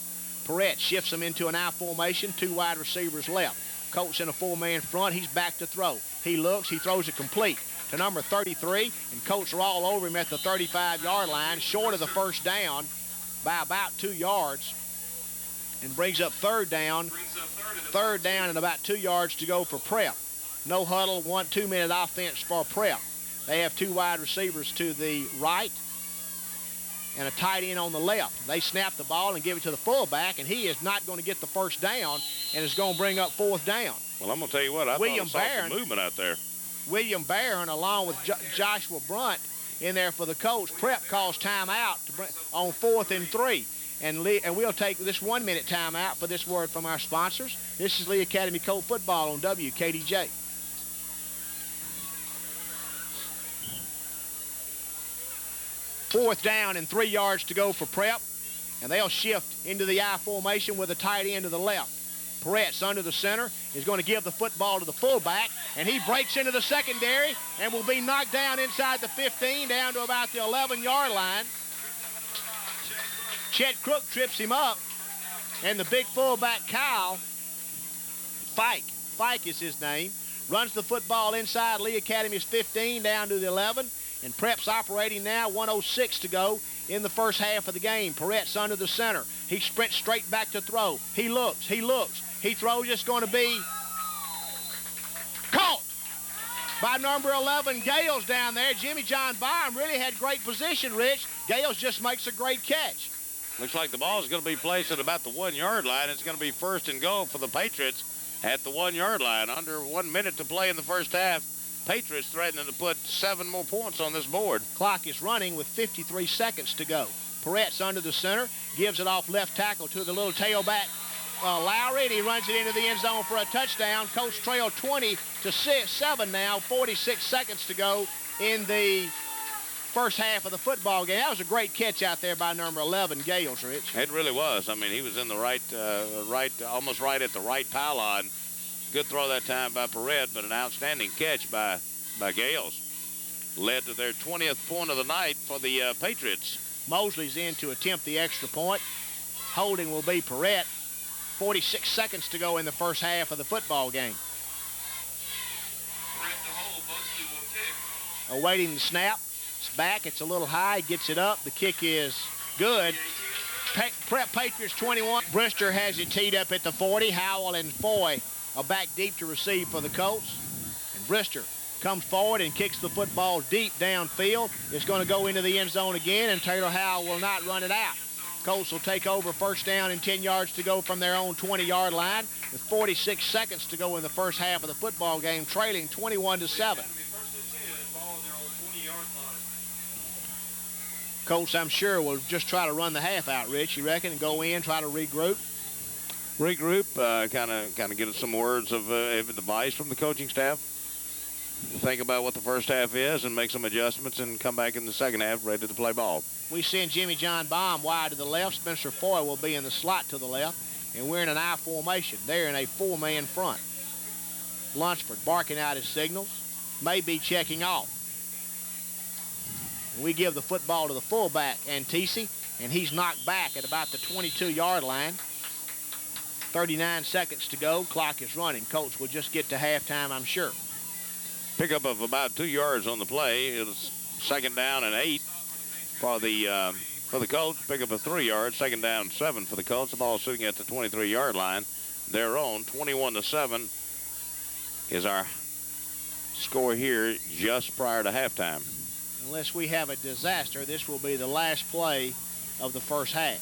Perrette shifts them into an I formation, 2 wide receivers left. Colts in a 4-man front. He's back to throw. He looks, he throws it complete to number 33, and Colts are all over him at the 35-yard line, short of the first down by about 2 yards, and brings up 3rd down. 3rd down and about 2 yards to go for Prep. No huddle, 2-minute offense for Prep. They have 2 wide receivers to the right and a tight end on the left. They snap the ball and give it to the fullback, and he is not going to get the first down, and is going to bring up 4th down. Well, I'm going to tell you what, I thought I saw some movement out there. William Barron, along with Joshua Brunt, in there for the Colts. Prep calls timeout on 4th and 3. And we'll take this 1-minute timeout for this word from our sponsors. This is Lee Academy Colt Football on WKDJ. Fourth down and 3 yards to go for Prep, and they'll shift into the I formation with a tight end to the left. Perrette's under the center, is going to give the football to the fullback, and he breaks into the secondary and will be knocked down inside the 15, down to about the 11-yard line. Chet Crook trips him up, and the big fullback, Kyle Fike is his name, runs the football inside Lee Academy's 15 down to the 11, and Prep's operating now, 1:06 to go in the first half of the game. Perrette's under the center. He sprints straight back to throw. He looks. He throws. It's going to be caught by number 11, Gales down there. Jimmy John Baum really had great position, Rich. Gales just makes a great catch. Looks like the ball is going to be placed at about the 1-yard line. It's going to be 1st and goal for the Patriots at the 1-yard line. Under 1 minute to play in the first half. Patriots threatening to put 7 more points on this board. Clock is running with 53 seconds to go. Perrette's under the center, gives it off left tackle to the little tailback, Lowry, and he runs it into the end zone for a touchdown. Colts trail 20-7 now, 46 seconds to go in the first half of the football game. That was a great catch out there by number 11, Gales, Rich. It really was. I mean, he was in the almost right at the right pylon. Good throw that time by Perrette, but an outstanding catch by Gales. Led to their 20th point of the night for the Patriots. Mosley's in to attempt the extra point. Holding will be Perrette. 46 seconds to go in the first half of the football game. Awaiting the snap. It's back. It's a little high. Gets it up. The kick is good. Prep Patriots 21. Brister has it teed up at the 40. Howell and Foy are back deep to receive for the Colts. And Brister comes forward and kicks the football deep downfield. It's going to go into the end zone again, and Taylor Howell will not run it out. Colts will take over first down and 10 yards to go from their own 20-yard line with 46 seconds to go in the first half of the football game, trailing 21-7. Colts, I'm sure, will just try to run the half out, Rich, you reckon, and go in, try to regroup? Regroup, kind of get some words of advice from the coaching staff. Think about what the first half is and make some adjustments and come back in the second half ready to play ball. We send Jimmy John Baum wide to the left. Spencer Foy will be in the slot to the left, and we're in an I formation. They're in a four-man front. Lunsford barking out his signals, may be checking off. We give the football to the fullback, Antisi, and he's knocked back at about the 22-yard line. 39 seconds to go. Clock is running. Colts will just get to halftime, I'm sure. Pickup of about 2 yards on the play. It was second down and 8 for the Colts. Pickup of 3 yards. Second down and 7 for the Colts. The ball sitting at the 23-yard line. Their own 21-7 is our score here just prior to halftime. Unless we have a disaster, this will be the last play of the first half.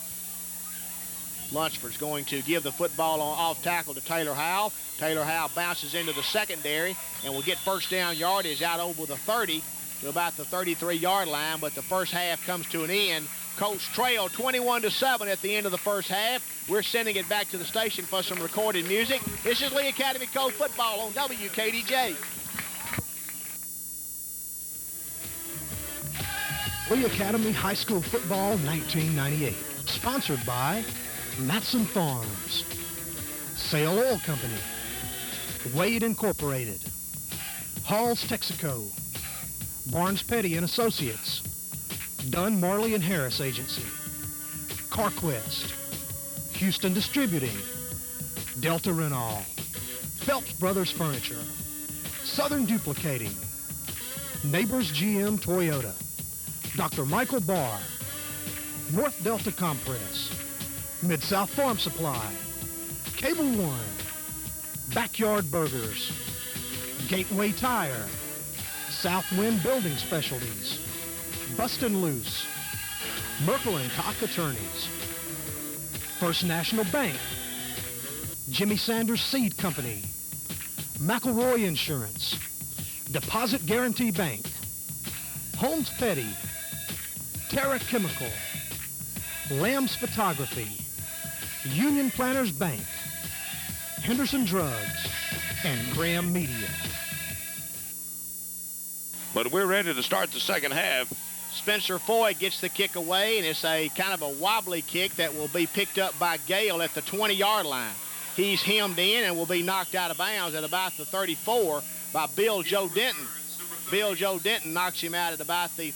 Lunsford's going to give the football on off tackle to Taylor Howell. Taylor Howell bounces into the secondary and will get first down yardage out over the 30 to about the 33-yard line, but the first half comes to an end. Colts trail 21-7 at the end of the first half. We're sending it back to the station for some recorded music. This is Lee Academy Colt football on WKDJ. Lee Academy High School Football 1998. Sponsored by Matson Farms, Sail Oil Company, Wade Incorporated, Hall's Texaco, Barnes Petty and Associates, Dunn Marley and Harris Agency, CarQuest, Houston Distributing, Delta Renault, Phelps Brothers Furniture, Southern Duplicating, Neighbors GM Toyota, Dr. Michael Barr, North Delta Compress, Mid-South Farm Supply, Cable One, Backyard Burgers, Gateway Tire, Southwind Building Specialties, Bustin' Loose, Merkel & Koch Attorneys, First National Bank, Jimmy Sanders Seed Company, McElroy Insurance, Deposit Guarantee Bank, Holmes Petty, Terra Chemical, Lamb's Photography, Union Planners Bank, Henderson Drugs, and Graham Media. But we're ready to start the second half. Spencer Foy gets the kick away, and it's a kind of a wobbly kick that will be picked up by Gale at the 20-yard line. He's hemmed in and will be knocked out of bounds at about the 34 by Bill Joe Denton. Bill Joe Denton knocks him out at about the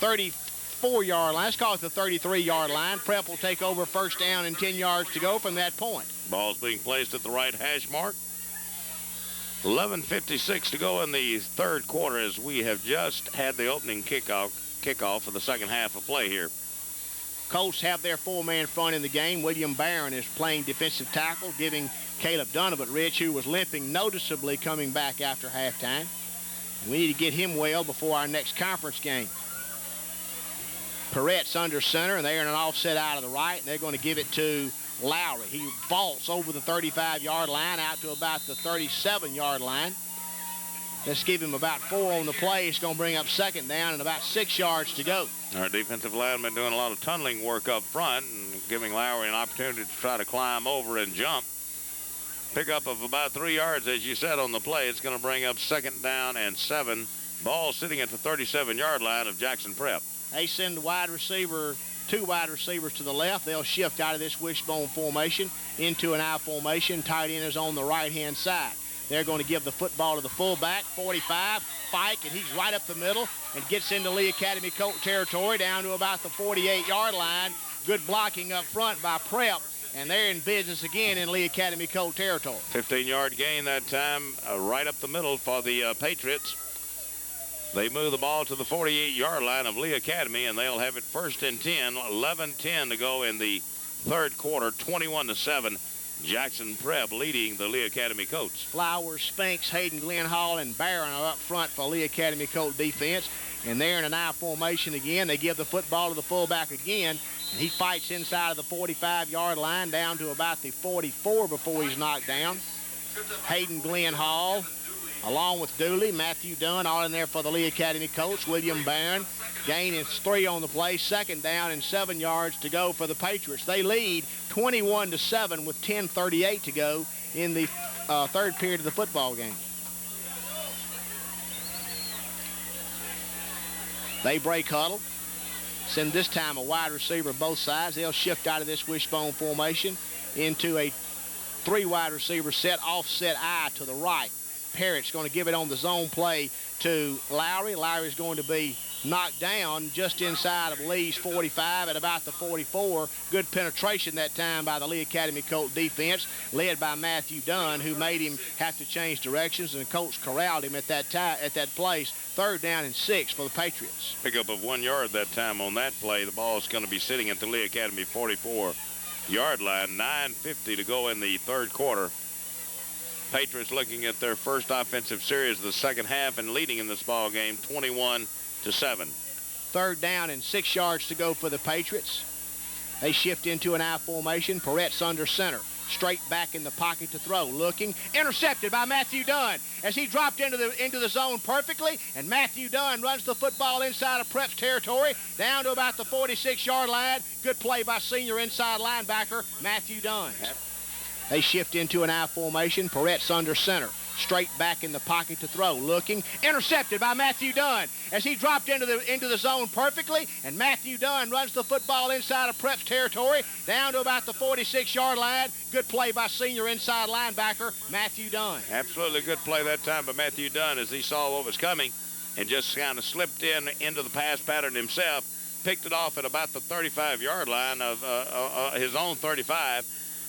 34-yard line. Let's call it the 33-yard line. Prep will take over first down and 10 yards to go from that point. Ball's being placed at the right hash mark. 11:56 to go in the third quarter as we have just had the opening kickoff for the second half of play here. Colts have their four-man front in the game. William Barron is playing defensive tackle, giving Caleb Donovan, Rich, who was limping noticeably coming back after halftime. We need to get him well before our next conference game. Perrette's under center, and they're in an offset out of the right, and they're going to give it to Lowry. He vaults over the 35-yard line out to about the 37-yard line. Let's give him about 4 on the play. It's going to bring up second down and about 6 yards to go. Our defensive lineman doing a lot of tunneling work up front and giving Lowry an opportunity to try to climb over and jump. Pickup of about 3 yards, as you said, on the play. It's going to bring up second down and 7. Ball sitting at the 37-yard line of Jackson Prep. They send the wide receiver, 2 wide receivers to the left. They'll shift out of this wishbone formation into an I formation. Tight end is on the right-hand side. They're going to give the football to the fullback, 45, Fike, and he's right up the middle and gets into Lee Academy Colt territory down to about the 48-yard line. Good blocking up front by Prep, and they're in business again in Lee Academy Colt territory. 15-yard gain that time, right up the middle for the Patriots. They move the ball to the 48-yard line of Lee Academy, and they'll have it first and 10, 11-10 to go in the third quarter, 21-7. Jackson Prep leading the Lee Academy Colts. Flowers, Spinks, Hayden, Glenn Hall, and Barron are up front for Lee Academy Colt defense. And they're in an I formation again. They give the football to the fullback again, and he fights inside of the 45-yard line down to about the 44 before he's knocked down. Hayden, Glenn Hall, along with Dooley, Matthew Dunn, all in there for the Lee Academy Colts. William Barron, gain is 3 on the play, 2nd down and 7 yards to go for the Patriots. They lead 21-7 with 10:38 to go in the third period of the football game. They break huddle, send this time a wide receiver both sides. They'll shift out of this wishbone formation into a 3 wide receiver set, offset I to the right. Parrott's going to give it on the zone play to Lowry. Lowry's going to be knocked down just inside of Lee's 45 at about the 44. Good penetration that time by the Lee Academy Colt defense, led by Matthew Dunn, who made him have to change directions, and the Colts corralled him at that place. 3rd down and 6 for the Patriots. Pickup of 1 yard that time on that play. The ball is going to be sitting at the Lee Academy 44-yard line. 9:50 to go in the third quarter. Patriots looking at their first offensive series of the second half and leading in this ball game 21-7. 3rd down and 6 yards to go for the Patriots. They shift into an I formation. Perrett's under center. Straight back in the pocket to throw. Looking. Intercepted by Matthew Dunn as he dropped into the zone perfectly. And Matthew Dunn runs the football inside of Prep's territory down to about the 46-yard line. Good play by senior inside linebacker Matthew Dunn. They shift into an I formation. Perrett's under center. Straight back in the pocket to throw. Looking. Intercepted by Matthew Dunn as he dropped into the zone perfectly. And Matthew Dunn runs the football inside of Prep's territory down to about the 46-yard line. Good play by senior inside linebacker Matthew Dunn. Absolutely good play that time by Matthew Dunn as he saw what was coming and just kind of slipped into the pass pattern himself. Picked it off at about the 35-yard line of his own 35.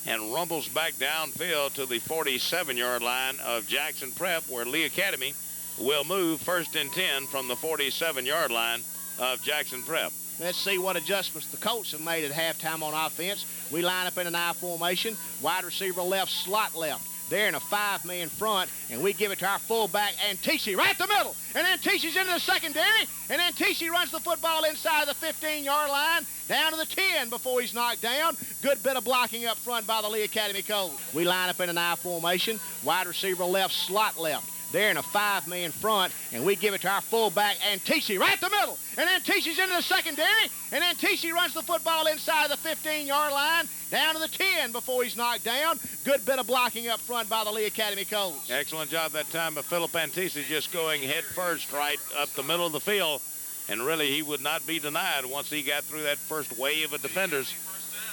And rumbles back downfield to the 47-yard line of Jackson Prep, where Lee Academy will move 1st and 10 from the 47-yard line of Jackson Prep. Let's see what adjustments the Colts have made at halftime on offense. We line up in an I formation. Wide receiver left, slot left. They're in a 5-man front, and we give it to our fullback, Antisi, right the middle. And Antisi's into the secondary, and Antisi runs the football inside the 15-yard line, down to the 10 before he's knocked down. Good bit of blocking up front by the Lee Academy Colts. We line up in an I formation. Wide receiver left, slot left. They're in a 5-man front, and we give it to our fullback, Antisi, right the middle. And Antisi's into the secondary, and Antisi runs the football inside the 15-yard line, down to the 10 before he's knocked down. Good bit of blocking up front by the Lee Academy Colts. Excellent job that time by Philip Antisi, just going head first right up the middle of the field. And really, he would not be denied once he got through that first wave of defenders.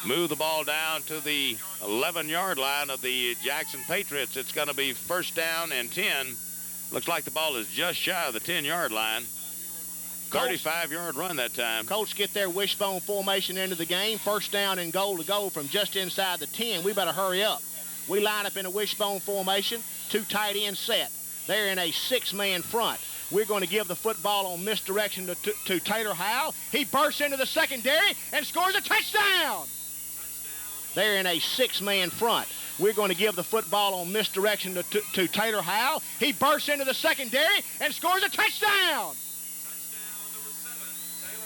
Move the ball down to the 11-yard line of the Jackson Patriots. It's going to be 1st down and 10. Looks like the ball is just shy of the 10-yard line. 35-yard run that time. Colts get their wishbone formation into the game. 1st down and goal to go from just inside the 10. We better hurry up. We line up in a wishbone formation. 2 tight ends set. They're in a 6-man front. We're going to give the football on misdirection to Taylor Howell. He bursts into the secondary and scores a touchdown. They're in a 6-man front. We're going to give the football on misdirection to Taylor Howell. He bursts into the secondary and scores a touchdown.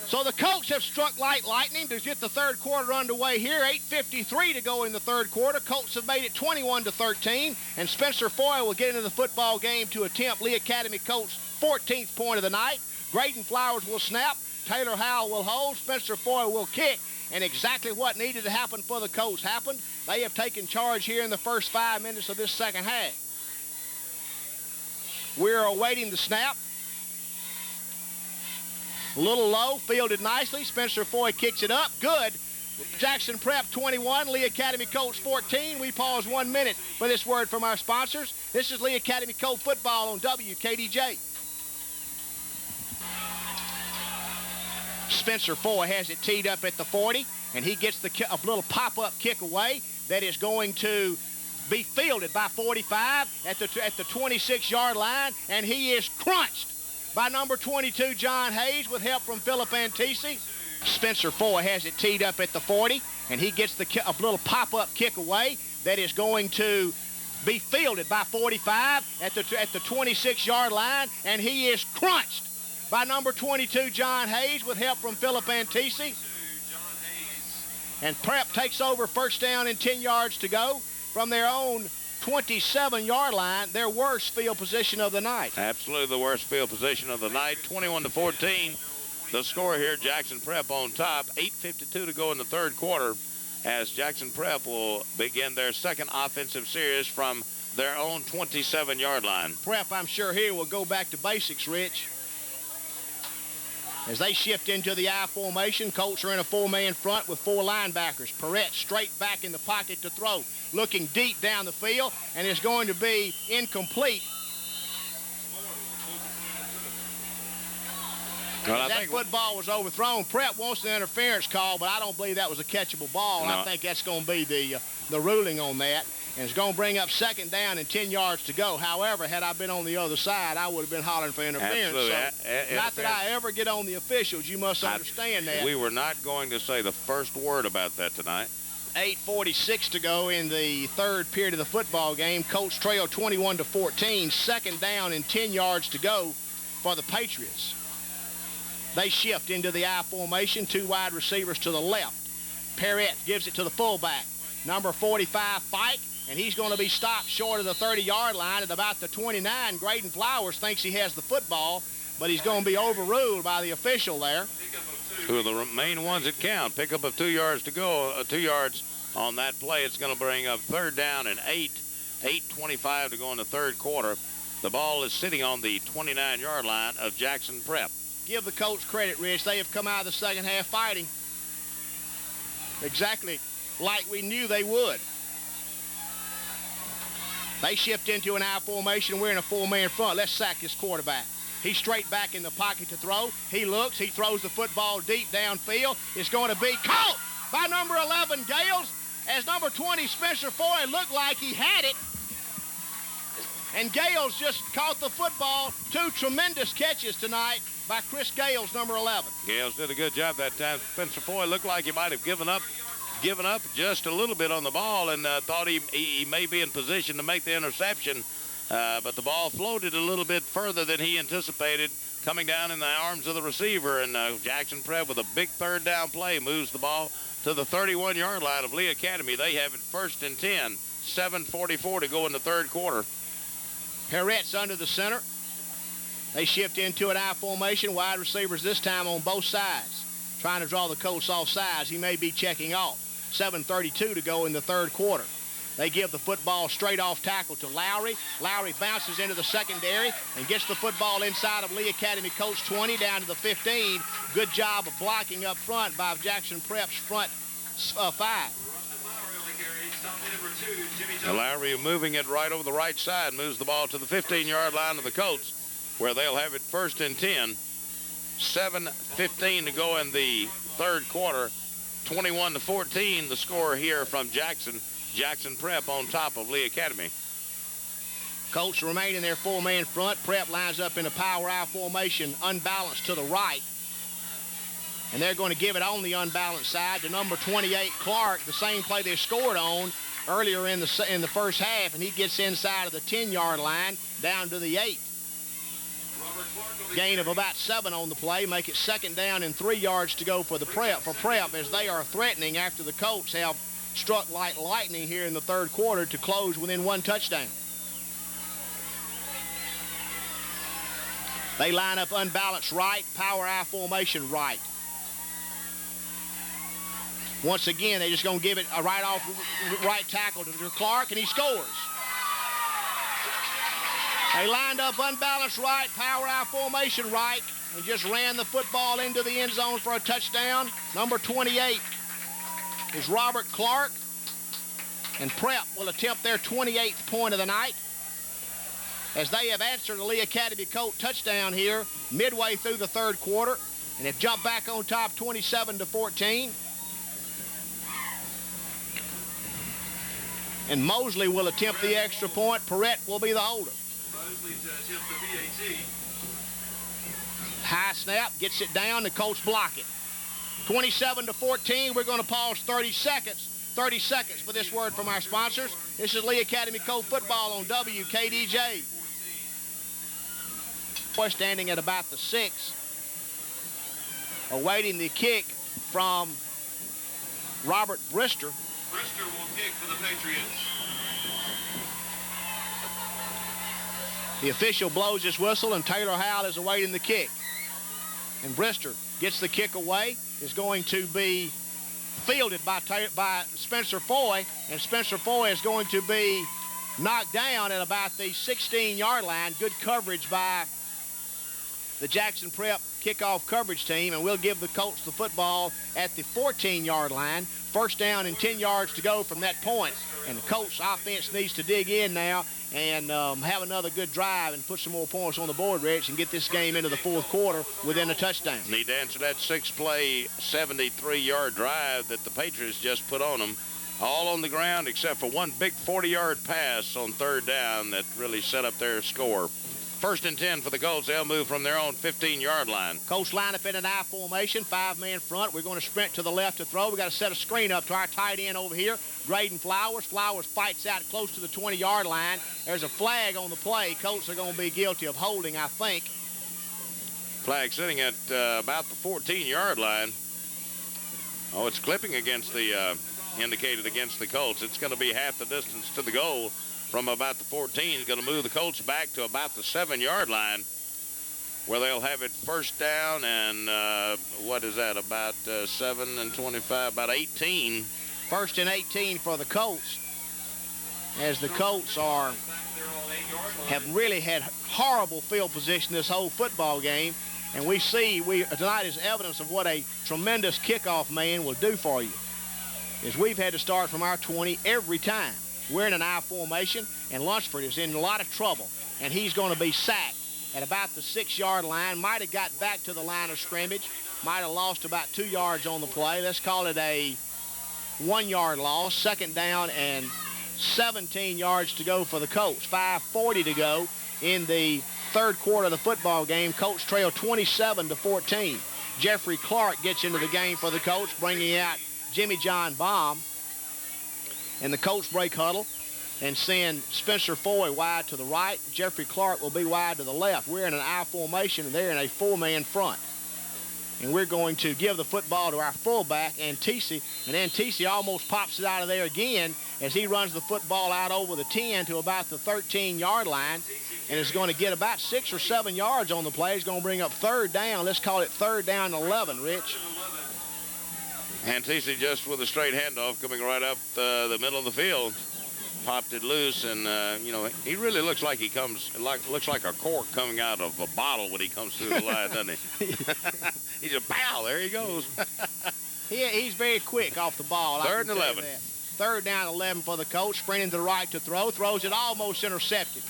So the Colts have struck like lightning to get the third quarter underway here. 8:53 to go in the third quarter. Colts have made it 21-13, and Spencer Foy will get into the football game to attempt Lee Academy Colts' 14th point of the night. Graydon Flowers will snap. Taylor Howell will hold. Spencer Foy will kick. And exactly what needed to happen for the Colts happened. They have taken charge here in the first 5 minutes of this second half. We're awaiting the snap. A little low, fielded nicely. Spencer Foy kicks it up. Good. Jackson Prep 21, Lee Academy Colts 14. We pause 1 minute for this word from our sponsors. This is Lee Academy Colt football on WKDJ. Spencer Foy has it teed up at the 40, and he gets a little pop-up kick away that is going to be fielded by 45 at the 26-yard line, and he is crunched by number 22, John Hayes, with help from Philip Antisi. Spencer Foy has it teed up at the 40, and he gets a little pop-up kick away that is going to be fielded by 45 at the 26-yard line, and he is crunched by number 22, John Hayes, with help from Philip Antisi. And Prep takes over first down and 10 yards to go from their own 27-yard line, their worst field position of the night. Absolutely the worst field position of the night. 21-14, the score here. Jackson Prep on top. 8:52 to go in the third quarter as Jackson Prep will begin their second offensive series from their own 27-yard line. Prep, I'm sure here, will go back to basics, Rich. As they shift into the I formation, Colts are in a four-man front with four linebackers. Perrette straight back in the pocket to throw, looking deep down the field, and is going to be incomplete. Well, that football was overthrown. Prep wants the interference call, but I don't believe that was a catchable ball. No. I think that's going to be the ruling on that. And it's going to bring up second down and 10 yards to go. However, had I been on the other side, I would have been hollering for interference. Absolutely. So, not that I ever get on the officials. You must understand that. We were not going to say the first word about that tonight. 8:46 to go in the third period of the football game. Colts trail 21-14. Second down and 10 yards to go for the Patriots. They shift into the I formation. Two wide receivers to the left. Perrette gives it to the fullback, number 45, Fike, and he's going to be stopped short of the 30-yard line at about the 29. Graydon Flowers thinks he has the football, but he's going to be overruled by the official there. Two of the main ones that count. Pickup of 2 yards to go, 2 yards on that play. It's going to bring up third down and 8:25 to go in the third quarter. The ball is sitting on the 29-yard line of Jackson Prep. Give the Colts credit, Rich. They have come out of the second half fighting exactly like we knew they would. They shift into an I formation. We're in a four-man front. Let's sack this quarterback. He's straight back in the pocket to throw. He looks. He throws the football deep downfield. It's going to be caught by number 11, Gales, as number 20, Spencer Foy, looked like he had it. And Gales just caught the football. Two tremendous catches tonight by Chris Gales, number 11. Gales did a good job that time. Spencer Foy looked like he might have given up just a little bit on the ball and thought he may be in position to make the interception. But the ball floated a little bit further than he anticipated, coming down in the arms of the receiver. And Jackson Prep, with a big third down play, moves the ball to the 31-yard line of Lee Academy. They have it first and 10, 7:44 to go in the third quarter. Perrette's under the center. They shift into an I formation. Wide receivers this time on both sides, trying to draw the Colts off sides. He may be checking off. 7:32 to go in the third quarter. They give the football straight off tackle to Lowry. Lowry bounces into the secondary and gets the football inside of Lee Academy Colts 20 down to the 15. Good job of blocking up front by Jackson Prep's front five. Lowry moving it right over the right side, moves the ball to the 15-yard line of the Colts, where they'll have it first and 10. 7:15 to go in the third quarter. 21-14, the score here from Jackson Prep on top of Lee Academy. Colts remain in their four-man front. Prep lines up in a power I formation, unbalanced to the right. And they're going to give it on the unbalanced side to number 28, Clark, the same play they scored on earlier in the first half, and he gets inside of the 10-yard line down to the 8. Gain of about 7 on the play, make it second down and 3 yards to go for Prep as they are threatening after the Colts have struck like lightning here in the third quarter to close within one touchdown. They line up unbalanced right, power I formation right. Once again, they're just going to give it a right tackle to Clark, and he scores. They lined up unbalanced right, power I formation right, and just ran the football into the end zone for a touchdown. Number 28 is Robert Clark, and Prep will attempt their 28th point of the night as they have answered the Lee Academy Colt touchdown here midway through the third quarter, and have jumped back on top 27-14. And Mosley will attempt the extra point. Perrette will be the holder. Mosley to attempt the PAT. High snap, gets it down, the Colts block it. 27-14, we're going to pause 30 seconds. 30 seconds for this word from our sponsors. This is Lee Academy Colt football on WKDJ. Boy standing at about the 6, awaiting the kick from Robert Brister. Brister will kick for the Patriots. The official blows his whistle, and Taylor Howell is awaiting the kick. And Brister gets the kick away, is going to be fielded by Spencer Foy, and Spencer Foy is going to be knocked down at about the 16-yard line. Good coverage by the Jackson Prep kickoff coverage team, and we'll give the Colts the football at the 14-yard line. First down and 10 yards to go from that point. And the Colts offense needs to dig in now and have another good drive and put some more points on the board, Rich, and get this game into the fourth quarter within a touchdown. Need to answer that 6-play, 73-yard drive that the Patriots just put on them. All on the ground except for one big 40-yard pass on third down that really set up their score. First and 10 for the Colts. They'll move from their own 15-yard line. Colts line up in an I formation, 5-man front. We're going to sprint to the left to throw. We've got to set a screen up to our tight end over here, Graydon Flowers. Flowers fights out close to the 20-yard line. There's a flag on the play. Colts are going to be guilty of holding, I think. Flag sitting at about the 14-yard line. Oh, it's clipping against the, indicated against the Colts. It's going to be half the distance to the goal. From about the 14, is going to move the Colts back to about the 7-yard line, where they'll have it first down and what is that, about 7 and 25, about 18. First and 18 for the Colts, as the Colts have really had horrible field position this whole football game, and we see tonight is evidence of what a tremendous kickoff man will do for you, is we've had to start from our 20 every time. We're in an I formation, and Lunsford is in a lot of trouble, and he's going to be sacked at about the 6-yard line. Might have got back to the line of scrimmage, might have lost about 2 yards on the play. Let's call it a 1-yard loss. Second down and 17 yards to go for the Colts. 5:40 to go in the third quarter of the football game. Colts trail 27-14. Jeffrey Clark gets into the game for the Colts, bringing out Jimmy John Baum. And the Colts break huddle and send Spencer Foy wide to the right. Jeffrey Clark will be wide to the left. We're in an I formation, and they're in a 4-man front. And we're going to give the football to our fullback, Antisi. And Antisi almost pops it out of there again as he runs the football out over the 10 to about the 13-yard line. And is going to get about 6 or 7 yards on the play. He's going to bring up third down. Let's call it third down 11, Rich. Antisi just with a straight handoff coming right up the middle of the field. Popped it loose, and, you know, he really looks like he looks like a cork coming out of a bottle when he comes through the line, doesn't he? He just, pow, there he goes. He's very quick off the ball. Third and 11. Third down 11 for the Colts, sprinting to the right to throw. Throws it almost intercepted.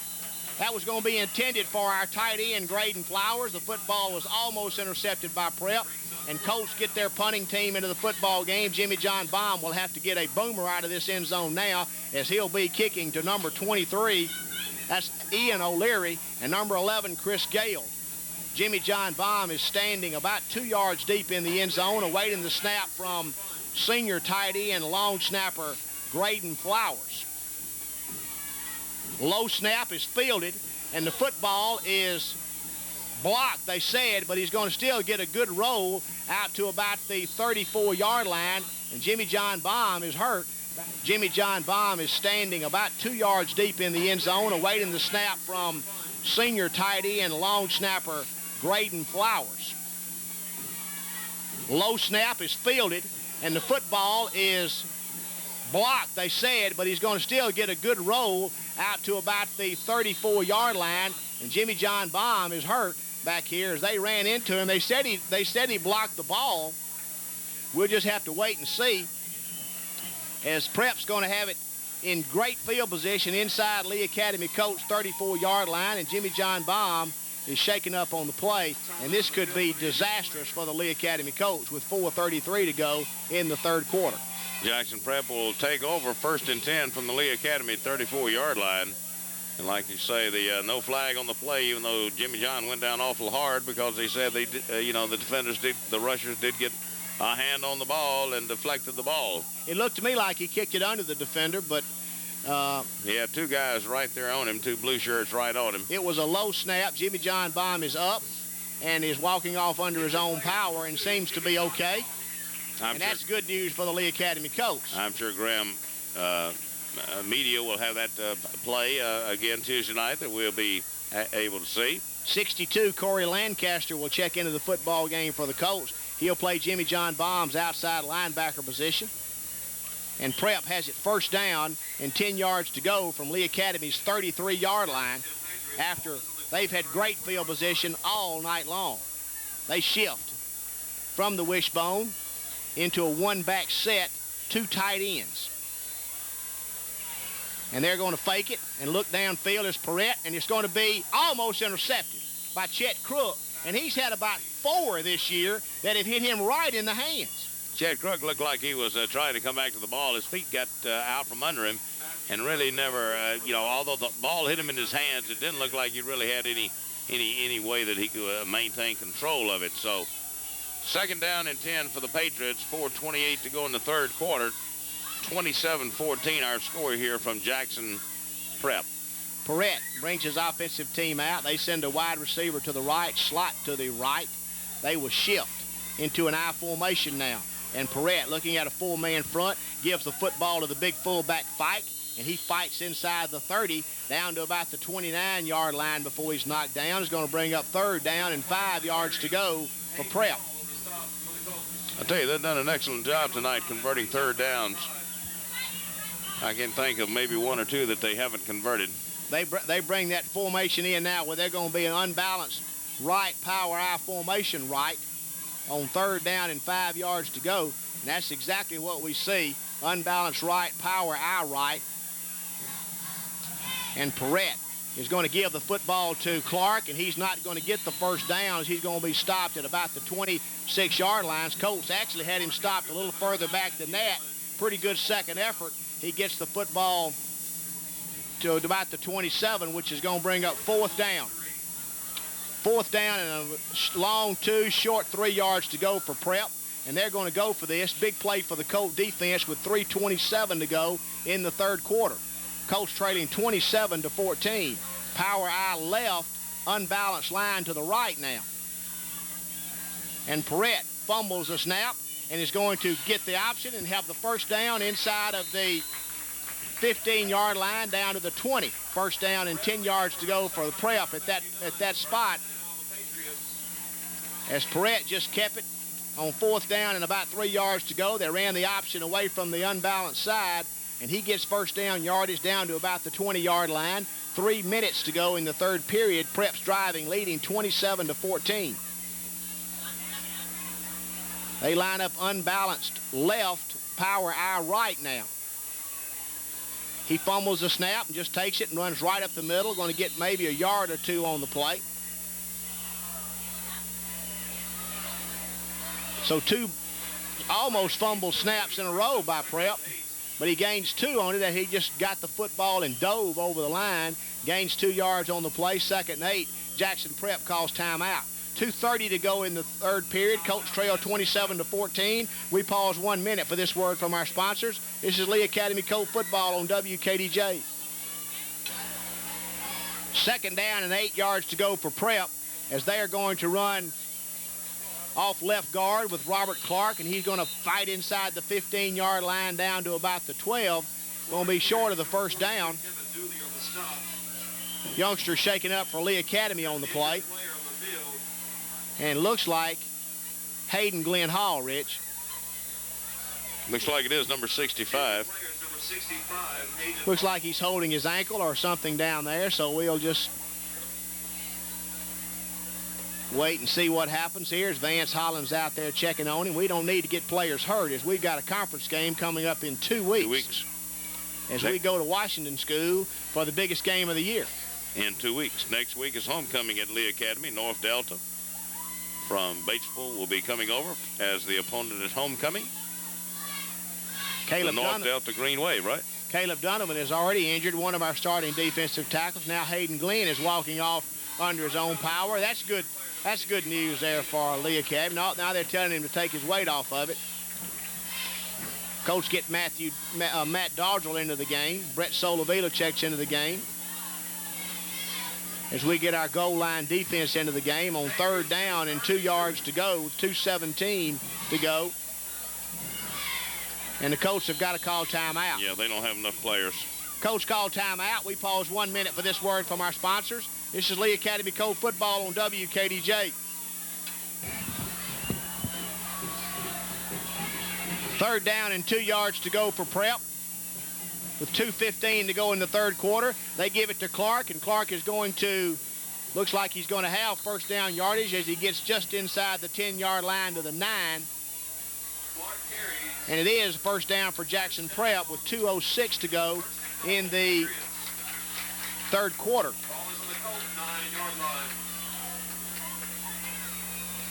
That was going to be intended for our tight end, Graydon Flowers. The football was almost intercepted by Prep. And Colts get their punting team into the football game. Jimmy John Baum will have to get a boomer out of this end zone now, as he'll be kicking to number 23. That's Ian O'Leary, and number 11, Chris Gale. Jimmy John Baum is standing about 2 yards deep in the end zone, awaiting the snap from senior tight end, long snapper, Graydon Flowers. Low snap is fielded, and the football is blocked, they said, but he's going to still get a good roll out to about the 34-yard line, and Jimmy John Baum is hurt. Jimmy John Baum is standing about 2 yards deep in the end zone, awaiting the snap from senior tight end, long snapper, Graydon Flowers. Low snap is fielded, and the football is blocked, they said, but he's going to still get a good roll out to about the 34-yard line, and Jimmy John Baum is hurt back here as they ran into him. They said he blocked the ball. We'll just have to wait and see, as Prep's going to have it in great field position inside Lee Academy Colts 34-yard line, and Jimmy John Baum is shaking up on the play, and this could be disastrous for the Lee Academy Colts with 4:33 to go in the third quarter. Jackson Prep will take over first and 10 from the Lee Academy 34-yard line. And like you say, the no flag on the play, even though Jimmy John went down awful hard, because they said they, you know, the defenders did, the rushers did get a hand on the ball and deflected the ball. It looked to me like he kicked it under the defender, but he had two guys right there on him, two blue shirts right on him. It was a low snap. Jimmy John Baum is up and is walking off under his own power and seems to be okay. That's good news for the Lee Academy coach. I'm sure Graham Media will have that play again Tuesday night that we'll be able to see. 62, Corey Lancaster will check into the football game for the Colts. He'll play Jimmy John Baum's outside linebacker position. And Prep has it first down and 10 yards to go from Lee Academy's 33-yard line after they've had great field position all night long. They shift from the wishbone into a one-back set, two tight ends. And they're going to fake it and look downfield as Perrette, and it's going to be almost intercepted by Chet Crook. And he's had about 4 this year that have hit him right in the hands. Chet Crook looked like he was trying to come back to the ball. His feet got out from under him and really never, although the ball hit him in his hands, it didn't look like he really had any way that he could maintain control of it. So second down and 10 for the Patriots, 4:28 to go in the third quarter. 27-14 our score here from Jackson Prep. Perrette brings his offensive team out. They send a wide receiver to the right, slot to the right. They will shift into an I formation now. And Perrette, looking at a 4-man front, gives the football to the big fullback Fike, and he fights inside the 30 down to about the 29-yard line before he's knocked down. He's going to bring up third down and 5 yards to go for Prep. I tell you, they've done an excellent job tonight converting third downs. I can think of maybe 1 or 2 that they haven't converted. They bring that formation in now where they're going to be an unbalanced right power I formation right on third down and 5 yards to go. And that's exactly what we see. Unbalanced right, power I right. And Perrette is going to give the football to Clark, and he's not going to get the first down. He's going to be stopped at about the 26-yard line. Colts actually had him stopped a little further back than that. Pretty good second effort. He gets the football to about the 27, which is going to bring up fourth down. Fourth down and a long 2, short 3 yards to go for Prep. And they're going to go for this. Big play for the Colt defense with 3:27 to go in the third quarter. Colts trailing 27-14. Power I left, unbalanced line to the right now. And Perrette fumbles the snap and is going to get the option and have the first down inside of the 15-yard line down to the 20. First down and 10 yards to go for the Prep at that spot. As Perrette just kept it on fourth down and about 3 yards to go. They ran the option away from the unbalanced side, and he gets first down yardage down to about the 20-yard line. 3 minutes to go in the third period. Prep's driving, leading 27-14. They line up unbalanced left, power I right now. He fumbles the snap and just takes it and runs right up the middle. Going to get maybe a yard or 2 on the play. So 2 almost fumble snaps in a row by Prep, but he gains 2 on it, and he just got the football and dove over the line. Gains 2 yards on the play, 2nd and 8. Jackson Prep calls timeout. 2:30 to go in the third period. Colts trail 27-14. We pause 1 minute for this word from our sponsors. This is Lee Academy Colt football on WKDJ. 2nd down and 8 yards to go for Prep as they are going to run off left guard with Robert Clark, and he's going to fight inside the 15-yard line down to about the 12. Going to be short of the first down. Youngster shaking up for Lee Academy on the play. And looks like Hayden Glenn Hall, Rich. Looks like it is number 65. Looks like he's holding his ankle or something down there, so we'll just wait and see what happens here as Vance Hollins out there checking on him. We don't need to get players hurt as we've got a conference game coming up in 2 weeks. 2 weeks. As we go to Washington School for the biggest game of the year. In 2 weeks. Next week is homecoming at Lee Academy. North Delta from Batesville will be coming over as the opponent at homecoming. Caleb North Delta Green Wave, right? Caleb Donovan is already injured, one of our starting defensive tackles. Now Hayden Glenn is walking off under his own power. That's good. That's good news there for Lee Academy. Now they're telling him to take his weight off of it. Coach get Matt Dodrell into the game. Brett Solovila checks into the game. As we get our goal line defense into the game on 3rd down and 2 yards to go, 2:17 to go. And the Colts have got to call timeout. Yeah, they don't have enough players. Coach called timeout. We pause 1 minute for this word from our sponsors. This is Lee Academy Colt football on WKDJ. 3rd down and 2 yards to go for Prep. With 2:15 to go in the 3rd quarter, they give it to Clark, and Clark is going to, looks like he's going to have 1st down yardage as he gets just inside the 10-yard line to the 9. And it is 1st down for Jackson Prep with 2:06 to go in the 3rd quarter.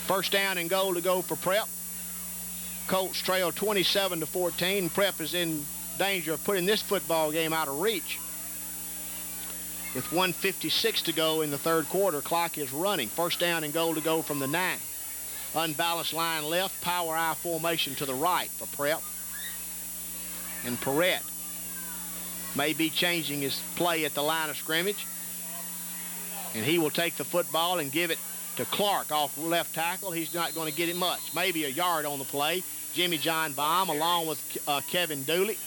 1st down and goal to go for Prep. Colts trail 27-14. Prep is in danger of putting this football game out of reach. With 1:56 to go in the 3rd quarter, clock is running. 1st down and goal to go from the 9. Unbalanced line left, power I formation to the right for Prep. And Perrette may be changing his play at the line of scrimmage. And he will take the football and give it to Clark off left tackle. He's not going to get it much. Maybe a yard on the play. Jimmy John Baum along with Kevin Dooley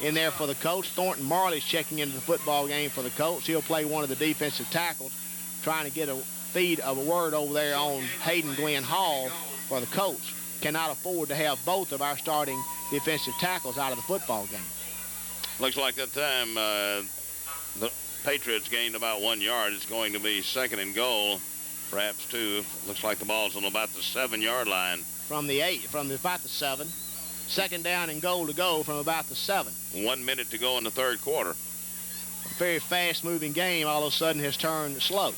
in there for the Colts. Thornton Marley's checking into the football game for the Colts. He'll play one of the defensive tackles, trying to get a feed of a word over there on Hayden Glenn Hall for the Colts. Cannot afford to have both of our starting defensive tackles out of the football game. Looks like that time the Patriots gained about 1 yard. It's going to be 2nd and goal, perhaps 2. Looks like the ball's on about the 7-yard line. From the 8, from about the 7. 2nd down and goal to go from about the 7. 1 minute to go in the 3rd quarter. A very fast-moving game all of a sudden has turned slow.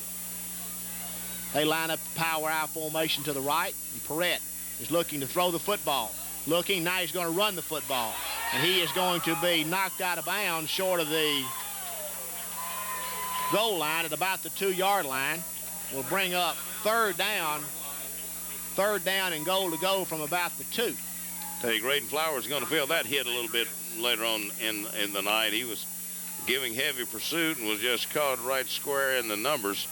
They line up the power I formation to the right, and Perrette is looking to throw the football. Looking, now he's going to run the football. And he is going to be knocked out of bounds short of the goal line at about the 2-yard line. Will bring up 3rd down and goal to go from about the 2. Tell you, Graydon Flowers is going to feel that hit a little bit later on in the night. He was giving heavy pursuit and was just caught right square in the numbers.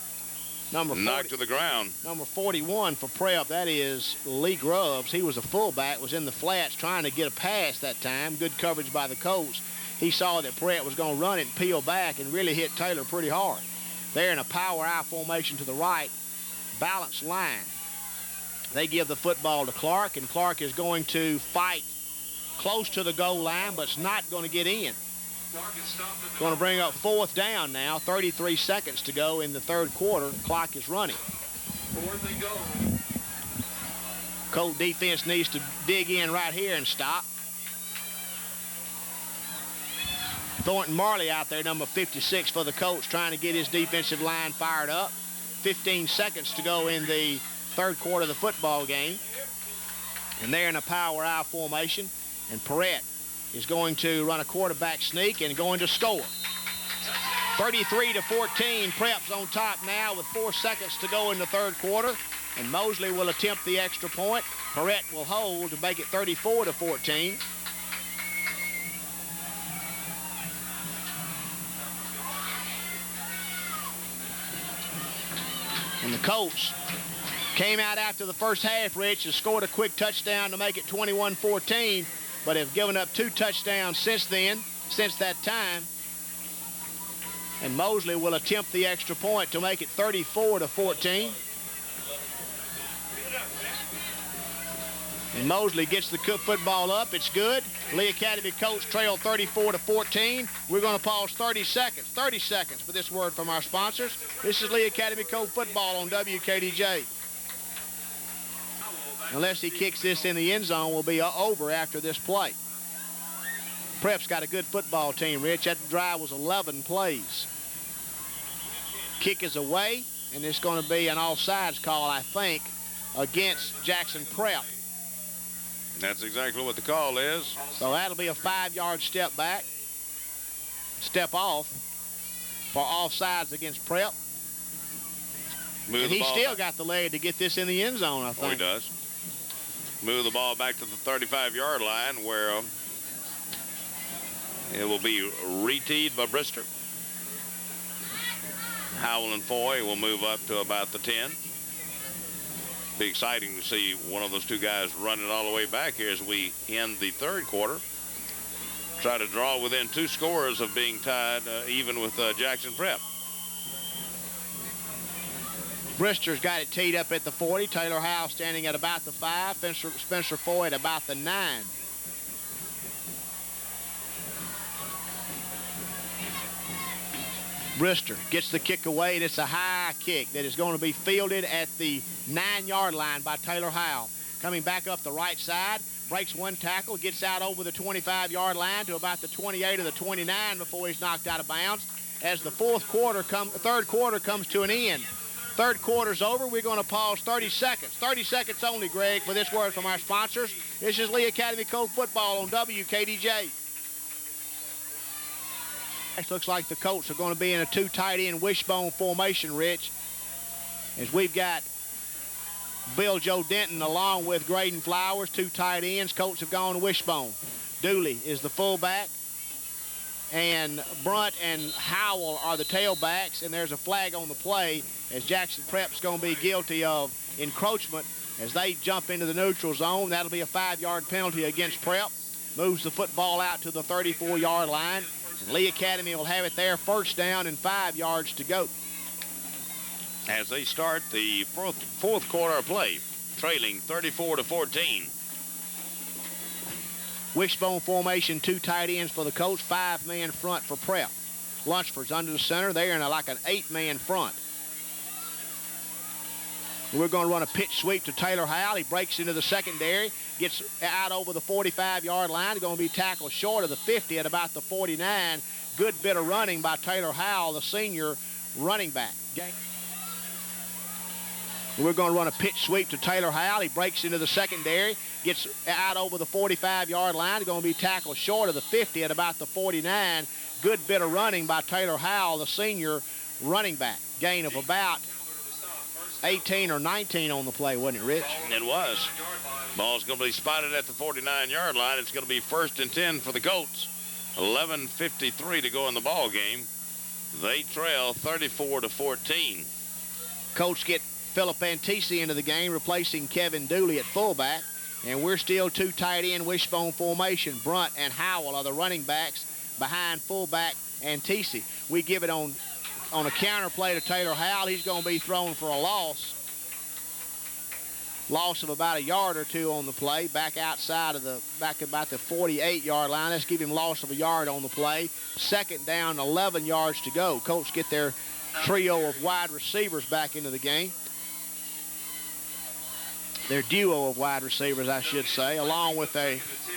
Knocked to the ground. Number 41 for Prep, that is Lee Grubbs. He was a fullback, was in the flats trying to get a pass that time. Good coverage by the Colts. He saw that Prep was going to run it and peel back and really hit Taylor pretty hard. They're in a power I formation to the right, balanced line. They give the football to Clark, and Clark is going to fight close to the goal line, but it's not going to get in. Going to bring up 4th down now, 33 seconds to go in the 3rd quarter. Clock is running. 4th and goal. Colt defense needs to dig in right here and stop. Thornton Marley out there, number 56 for the Colts, trying to get his defensive line fired up. 15 seconds to go in the 3rd quarter of the football game. And they're in a power I formation. And Perrette is going to run a quarterback sneak and going to score. 33-14. Prep's on top now with 4 seconds to go in the 3rd quarter. And Mosley will attempt the extra point. Perrette will hold to make it 34-14. And the Colts came out after the first half, Rich, and scored a quick touchdown to make it 21-14, but have given up 2 touchdowns since that time. And Mosley will attempt the extra point to make it 34-14. And Mosley gets the football up. It's good. Lee Academy Colts trail 34-14. We're going to pause 30 seconds for this word from our sponsors. This is Lee Academy Colt football on WKDJ. Unless he kicks this in the end zone, will be over after this play. Prep's got a good football team, Rich. That drive was 11 plays. Kick is away, and it's going to be an offsides call, I think, against Jackson Prep. That's exactly what the call is. So that'll be a 5-yard step off for offsides against Prep. Move and the he ball still back. got the leg to get this in the end zone, I Oh, he think. does. Move the ball back to the 35-yard line where it will be re-teed by Brister. Howell and Foy will move up to about the 10. Be exciting to see one of those two guys running all the way back here as we end the third quarter. Try to draw within 2 scores of being tied even with Jackson Prep. Brister's got it teed up at the 40. Taylor Howell standing at about the 5. Spencer Foy at about the 9. Brister gets the kick away, and it's a high kick that is going to be fielded at the 9-yard line by Taylor Howell. Coming back up the right side, breaks one tackle, gets out over the 25-yard line to about the 28 or the 29 before he's knocked out of bounds. As the third quarter comes to an end. Third quarter's over. We're going to pause 30 seconds. 30 seconds only, Greg, for this word from our sponsors. This is Lee Academy Colt Football on WKDJ. It looks like the Colts are going to be in a 2 tight end wishbone formation, Rich, as we've got Bill Joe Denton along with Graydon Flowers, 2 tight ends. Colts have gone wishbone. Dooley is the fullback, and Brunt and Howell are the tailbacks, and there's a flag on the play as Jackson Prep's going to be guilty of encroachment as they jump into the neutral zone. That'll be a 5-yard penalty against Prep. Moves the football out to the 34-yard line. Lee Academy will have it there, first down and 5 yards to go. As they start the fourth quarter of play, trailing 34-14. Wishbone formation, 2 tight ends for the Colts, 5-man front for Prep. Lunsford's under the center. They're in like an 8-man front. We're going to run a pitch sweep to Taylor Howell. He breaks into the secondary, gets out over the 45-yard line. Going to be tackled short of the 50 at about the 49. Good bit of running by Taylor Howell, the senior running back. We're going to run a pitch sweep to Taylor Howell. He breaks into the secondary, gets out over the 45-yard line. Going to be tackled short of the 50 at about the 49. Good bit of running by Taylor Howell, the senior running back. Gain of about 18 or 19 on the play, wasn't it, Rich? It was. Ball's going to be spotted at the 49-yard line. It's going to be 1st and 10 for the Colts. 11:53 to go in the ball game. They trail 34-14. Colts get Philip Antisi into the game, replacing Kevin Dooley at fullback. And we're still 2 tight end wishbone formation. Brunt and Howell are the running backs behind fullback Antisi. We give it on a counter play to Taylor Howell. He's going to be thrown for a loss. Loss of about a yard or 2 on the play. Back outside of back about the 48-yard line. Let's give him loss of a yard on the play. 2nd down, 11 yards to go. Colts get their trio of wide receivers back into the game. Their duo of wide receivers, I should say, along with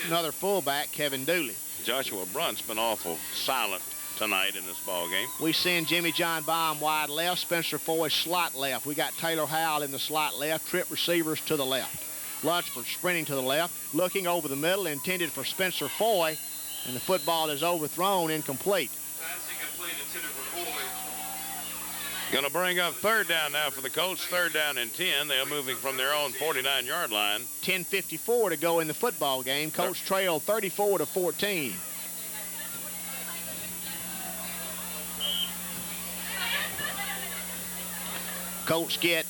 another fullback, Kevin Dooley. Joshua Brunt's been awful silent tonight in this ball game. We send Jimmy John Baum wide left, Spencer Foy slot left. We got Taylor Howell in the slot left, trip receivers to the left. Lunsford sprinting to the left, looking over the middle, intended for Spencer Foy, and the football is overthrown, incomplete. Passing complete, intended for Foy. Going to bring up 3rd down now for the Colts. 3rd down and 10. They're moving from their own 49-yard line. 10:54 to go in the football game. Colts trail 34-14. Colts get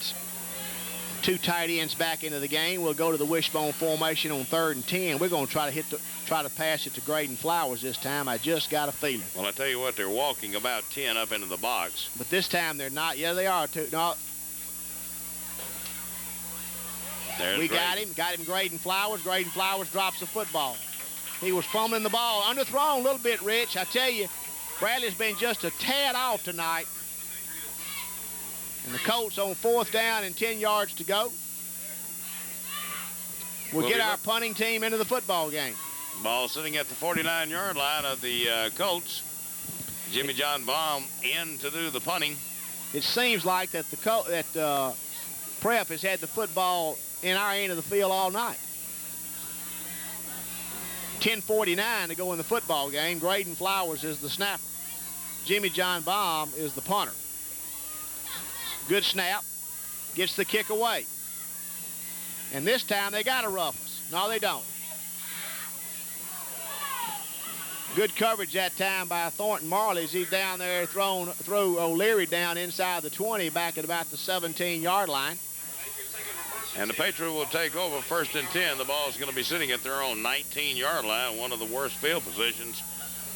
2 tight ends back into the game. We'll go to the wishbone formation on 3rd and 10. We're going to try to pass it to Graydon Flowers this time. I just got a feeling. Well, I tell you what, they're walking about 10 up into the box. But this time they're not. Yeah, they are too. No. There's We Graydon. got him, Graydon Flowers. Graydon Flowers drops the football. He was fumbling the ball. Underthrown a little bit, Rich. I tell you, Bradley's been just a tad off tonight. And the Colts on 4th down and 10 yards to go. We'll get our punting team into the football game. Ball sitting at the 49-yard line of the Colts. Jimmy John Baum in to do the punting. It seems like that Prep has had the football in our end of the field all night. 10:49 to go in the football game. Graydon Flowers is the snapper. Jimmy John Baum is the punter. Good snap. gets the kick away. And this time they got to rough us. No, they don't. Good coverage that time by Thornton Marley as he's down there throw O'Leary down inside the 20 back at about the 17-yard line. And the Patriots will take over 1st and 10. The ball is going to be sitting at their own 19-yard line, one of the worst field positions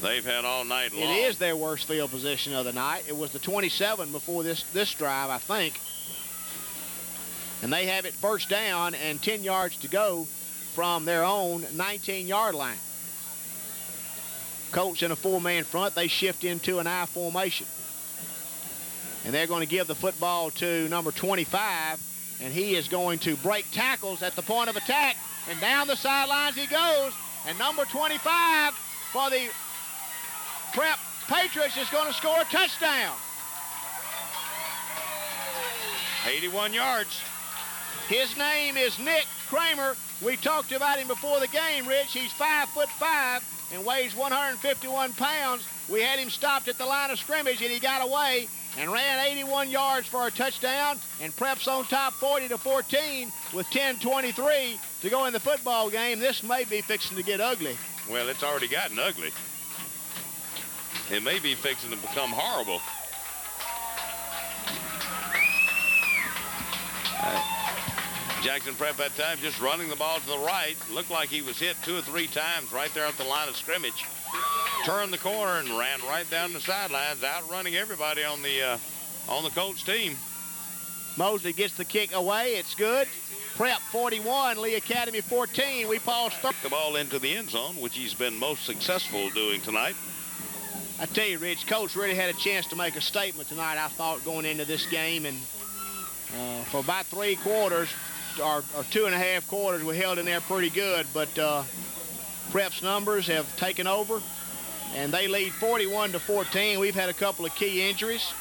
they've had all night long. It is their worst field position of the night. It was the 27 before this drive, I think. And they have it 1st down and 10 yards to go from their own 19-yard line. Colts in a 4-man front. They shift into an I formation. And they're going to give the football to number 25, and he is going to break tackles at the point of attack. And down the sidelines he goes. And number 25 for the Prep Patriots is going to score a touchdown. 81 yards. His name is Nick Kramer. We talked about him before the game, Rich. He's 5'5" and weighs 151 pounds. We had him stopped at the line of scrimmage, and he got away and ran 81 yards for a touchdown. And Prep's on top 40-14 with 10:23 to go in the football game. This may be fixing to get ugly. Well, it's already gotten ugly. It may be fixing to become horrible. Jackson Prep that time just running the ball to the right. Looked like he was hit 2 or 3 times right there at the line of scrimmage. Turned the corner and ran right down the sidelines, outrunning everybody on the Colts team. Mosley gets the kick away. It's good. Prep 41, Lee Academy 14. We pause the ball into the end zone, which he's been most successful doing tonight. I tell you, Rich, Coach really had a chance to make a statement tonight, I thought, going into this game. And for about 3 quarters, or 2.5 quarters, we held in there pretty good. But Prep's numbers have taken over, and they lead 41-14. We've had a couple of key injuries.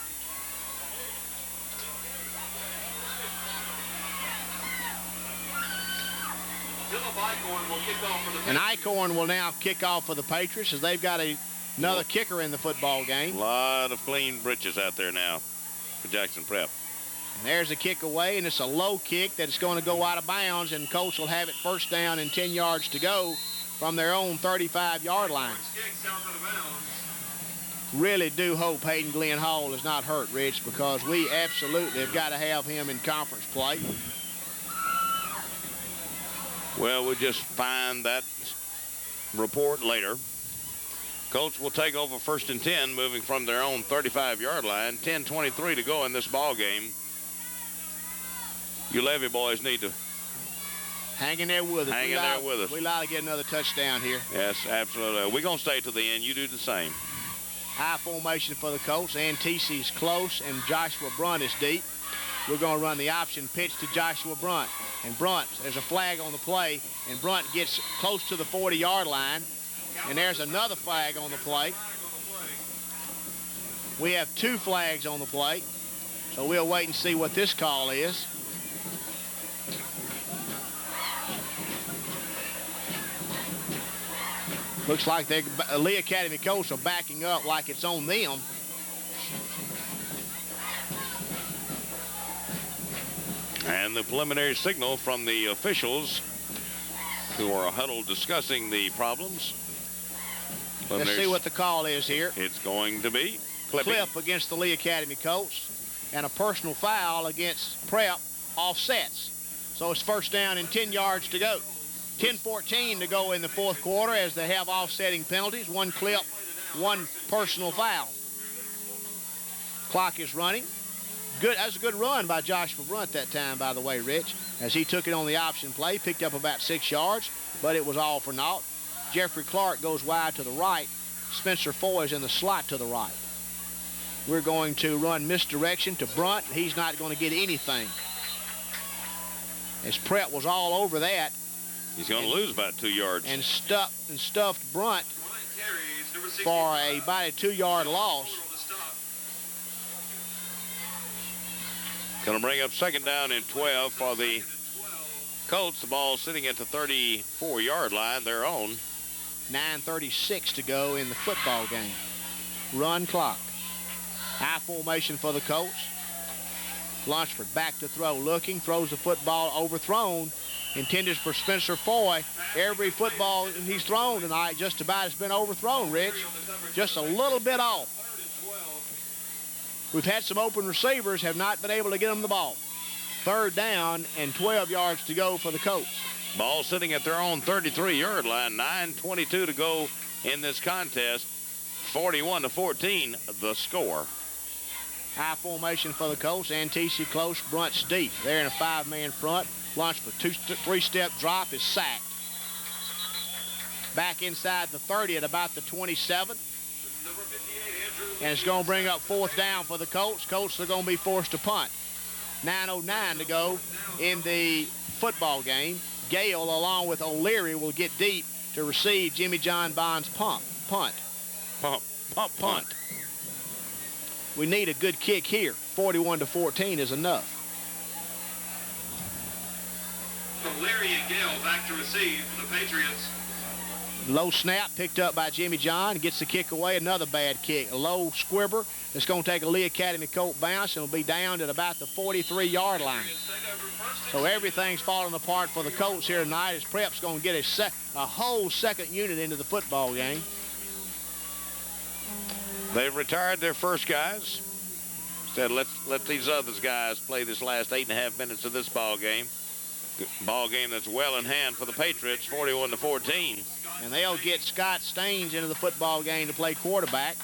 And Eichorn will now kick off for the Patriots as they've got another kicker in the football game. A lot of clean britches out there now for Jackson Prep. And there's a kick away, and it's a low kick that's going to go out of bounds, and Colts will have it 1st down and 10 yards to go from their own 35-yard line. Really do hope Hayden Glenn Hall is not hurt, Rich, because we absolutely have got to have him in conference play. Well, we'll just find that report later. Colts will take over 1st and 10, moving from their own 35-yard line. 10:23 to go in this ball game. You Levy boys need to hang in there with us. Hang in there with us. We like to get another touchdown here. Yes, absolutely. We're going to stay to the end. You do the same. High formation for the Colts. Antisi's close, and Joshua Brunt is deep. We're going to run the option pitch to Joshua Brunt. And Brunt, there's a flag on the play, and Brunt gets close to the 40-yard line. And there's another flag on the play. We have 2 flags on the play, so we'll wait and see what this call is. Looks like the Lee Academy Colts are backing up like it's on them. And the preliminary signal from the officials who are huddled discussing the problems. Let's see what the call is here. It's going to be clipping. Clip against the Lee Academy Colts, and a personal foul against Prep offsets. So it's 1st down and 10 yards to go. 10:14 to go in the 4th quarter as they have offsetting penalties. 1 clip, 1 personal foul. Clock is running. Good. That was a good run by Joshua Brunt that time, by the way, Rich, as he took it on the option play, picked up about 6 yards, but it was all for naught. Jeffrey Clark goes wide to the right. Spencer Foy is in the slot to the right. We're going to run misdirection to Brunt. He's not going to get anything. As Prep was all over that. He's going to lose about 2 yards. And stuffed Brunt for about a 2-yard loss. Going to bring up 2nd down and 12 for the Colts. The ball sitting at the 34-yard line, their own. 9:36 to go in the football game. Run clock. High formation for the Colts. Lunsford back to throw, looking, throws the football overthrown. Intended for Spencer Foy. Every football he's thrown tonight just about has been overthrown, Rich. Just a little bit off. We've had some open receivers, have not been able to get them the ball. 3rd down and 12 yards to go for the Colts. Ball sitting at their own 33-yard line. 9:22 to go in this contest. 41-14 the score. High formation for the Colts. Antisi close, Brunts deep. They're in a 5-man front. Lunsford, 3-step drop, is sacked. Back inside the 30 at about the 27. And it's going to bring up 4th down for the Colts. Colts are going to be forced to punt. 9:09 to go in the football game. Gale, along with O'Leary, will get deep to receive Jimmy John Bond's punt. We need a good kick here. 41-14 is enough. O'Leary and Gale back to receive for the Patriots. Low snap picked up by Jimmy John. Gets the kick away. Another bad kick. A low squibber. It's going to take a Lee Academy Colt bounce and will be down at about the 43-yard line. So everything's falling apart for the Colts here tonight as Prep's going to get a whole second unit into the football game. They've retired their first guys. Said let these other guys play this last 8.5 minutes of this ball game. Ball game that's well in hand for the Patriots, 41-14. And they'll get Scott Staines into the football game to play quarterback.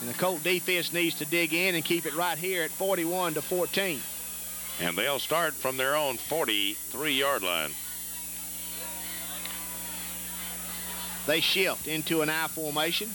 And the Colt defense needs to dig in and keep it right here at 41-14. And they'll start from their own 43-yard line. They shift into an I formation.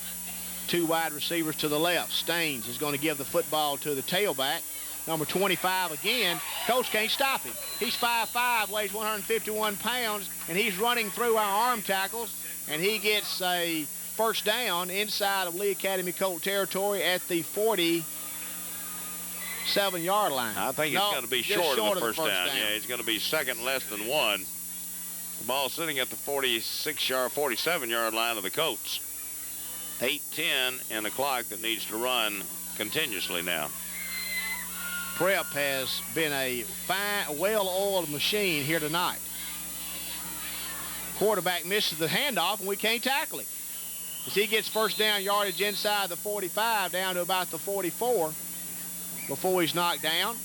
2 wide receivers to the left. Staines is going to give the football to the tailback. Number 25 again. Coach can't stop him. He's 5'5", weighs 151 pounds, and he's running through our arm tackles, and he gets a 1st down inside of Lee Academy Colt territory at the 47-yard line. I think it's going to be short of the first down. Yeah, he's going to be second less than 1. The ball sitting at the 47-yard line of the Colts. 8:10 and the clock that needs to run continuously now. Prep has been a fine, well-oiled machine here tonight. Quarterback misses the handoff, and we can't tackle him. As he gets 1st down yardage inside the 45 down to about the 44 before he's knocked down.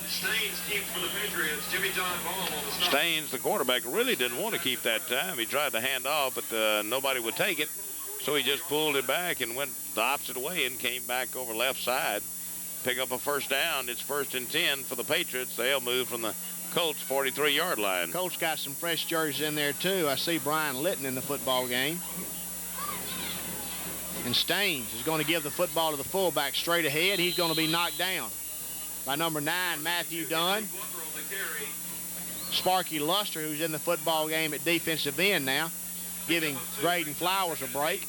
Staines keeps for the Patriots. Jimmy John Bond on the stop. Staines, the quarterback, really didn't want to keep that time. He tried to hand off, but nobody would take it. So he just pulled it back and went the opposite way and came back over left side. Pick up a 1st down. It's 1st and 10 for the Patriots. They'll move from the Colts 43-yard line. Colts got some fresh jerseys in there too. I see Brian Litton in the football game. And Staines is going to give the football to the fullback straight ahead. He's going to be knocked down by number 9, Matthew Dunn. Sparky Luster, who's in the football game at defensive end now, giving Graydon Flowers a break.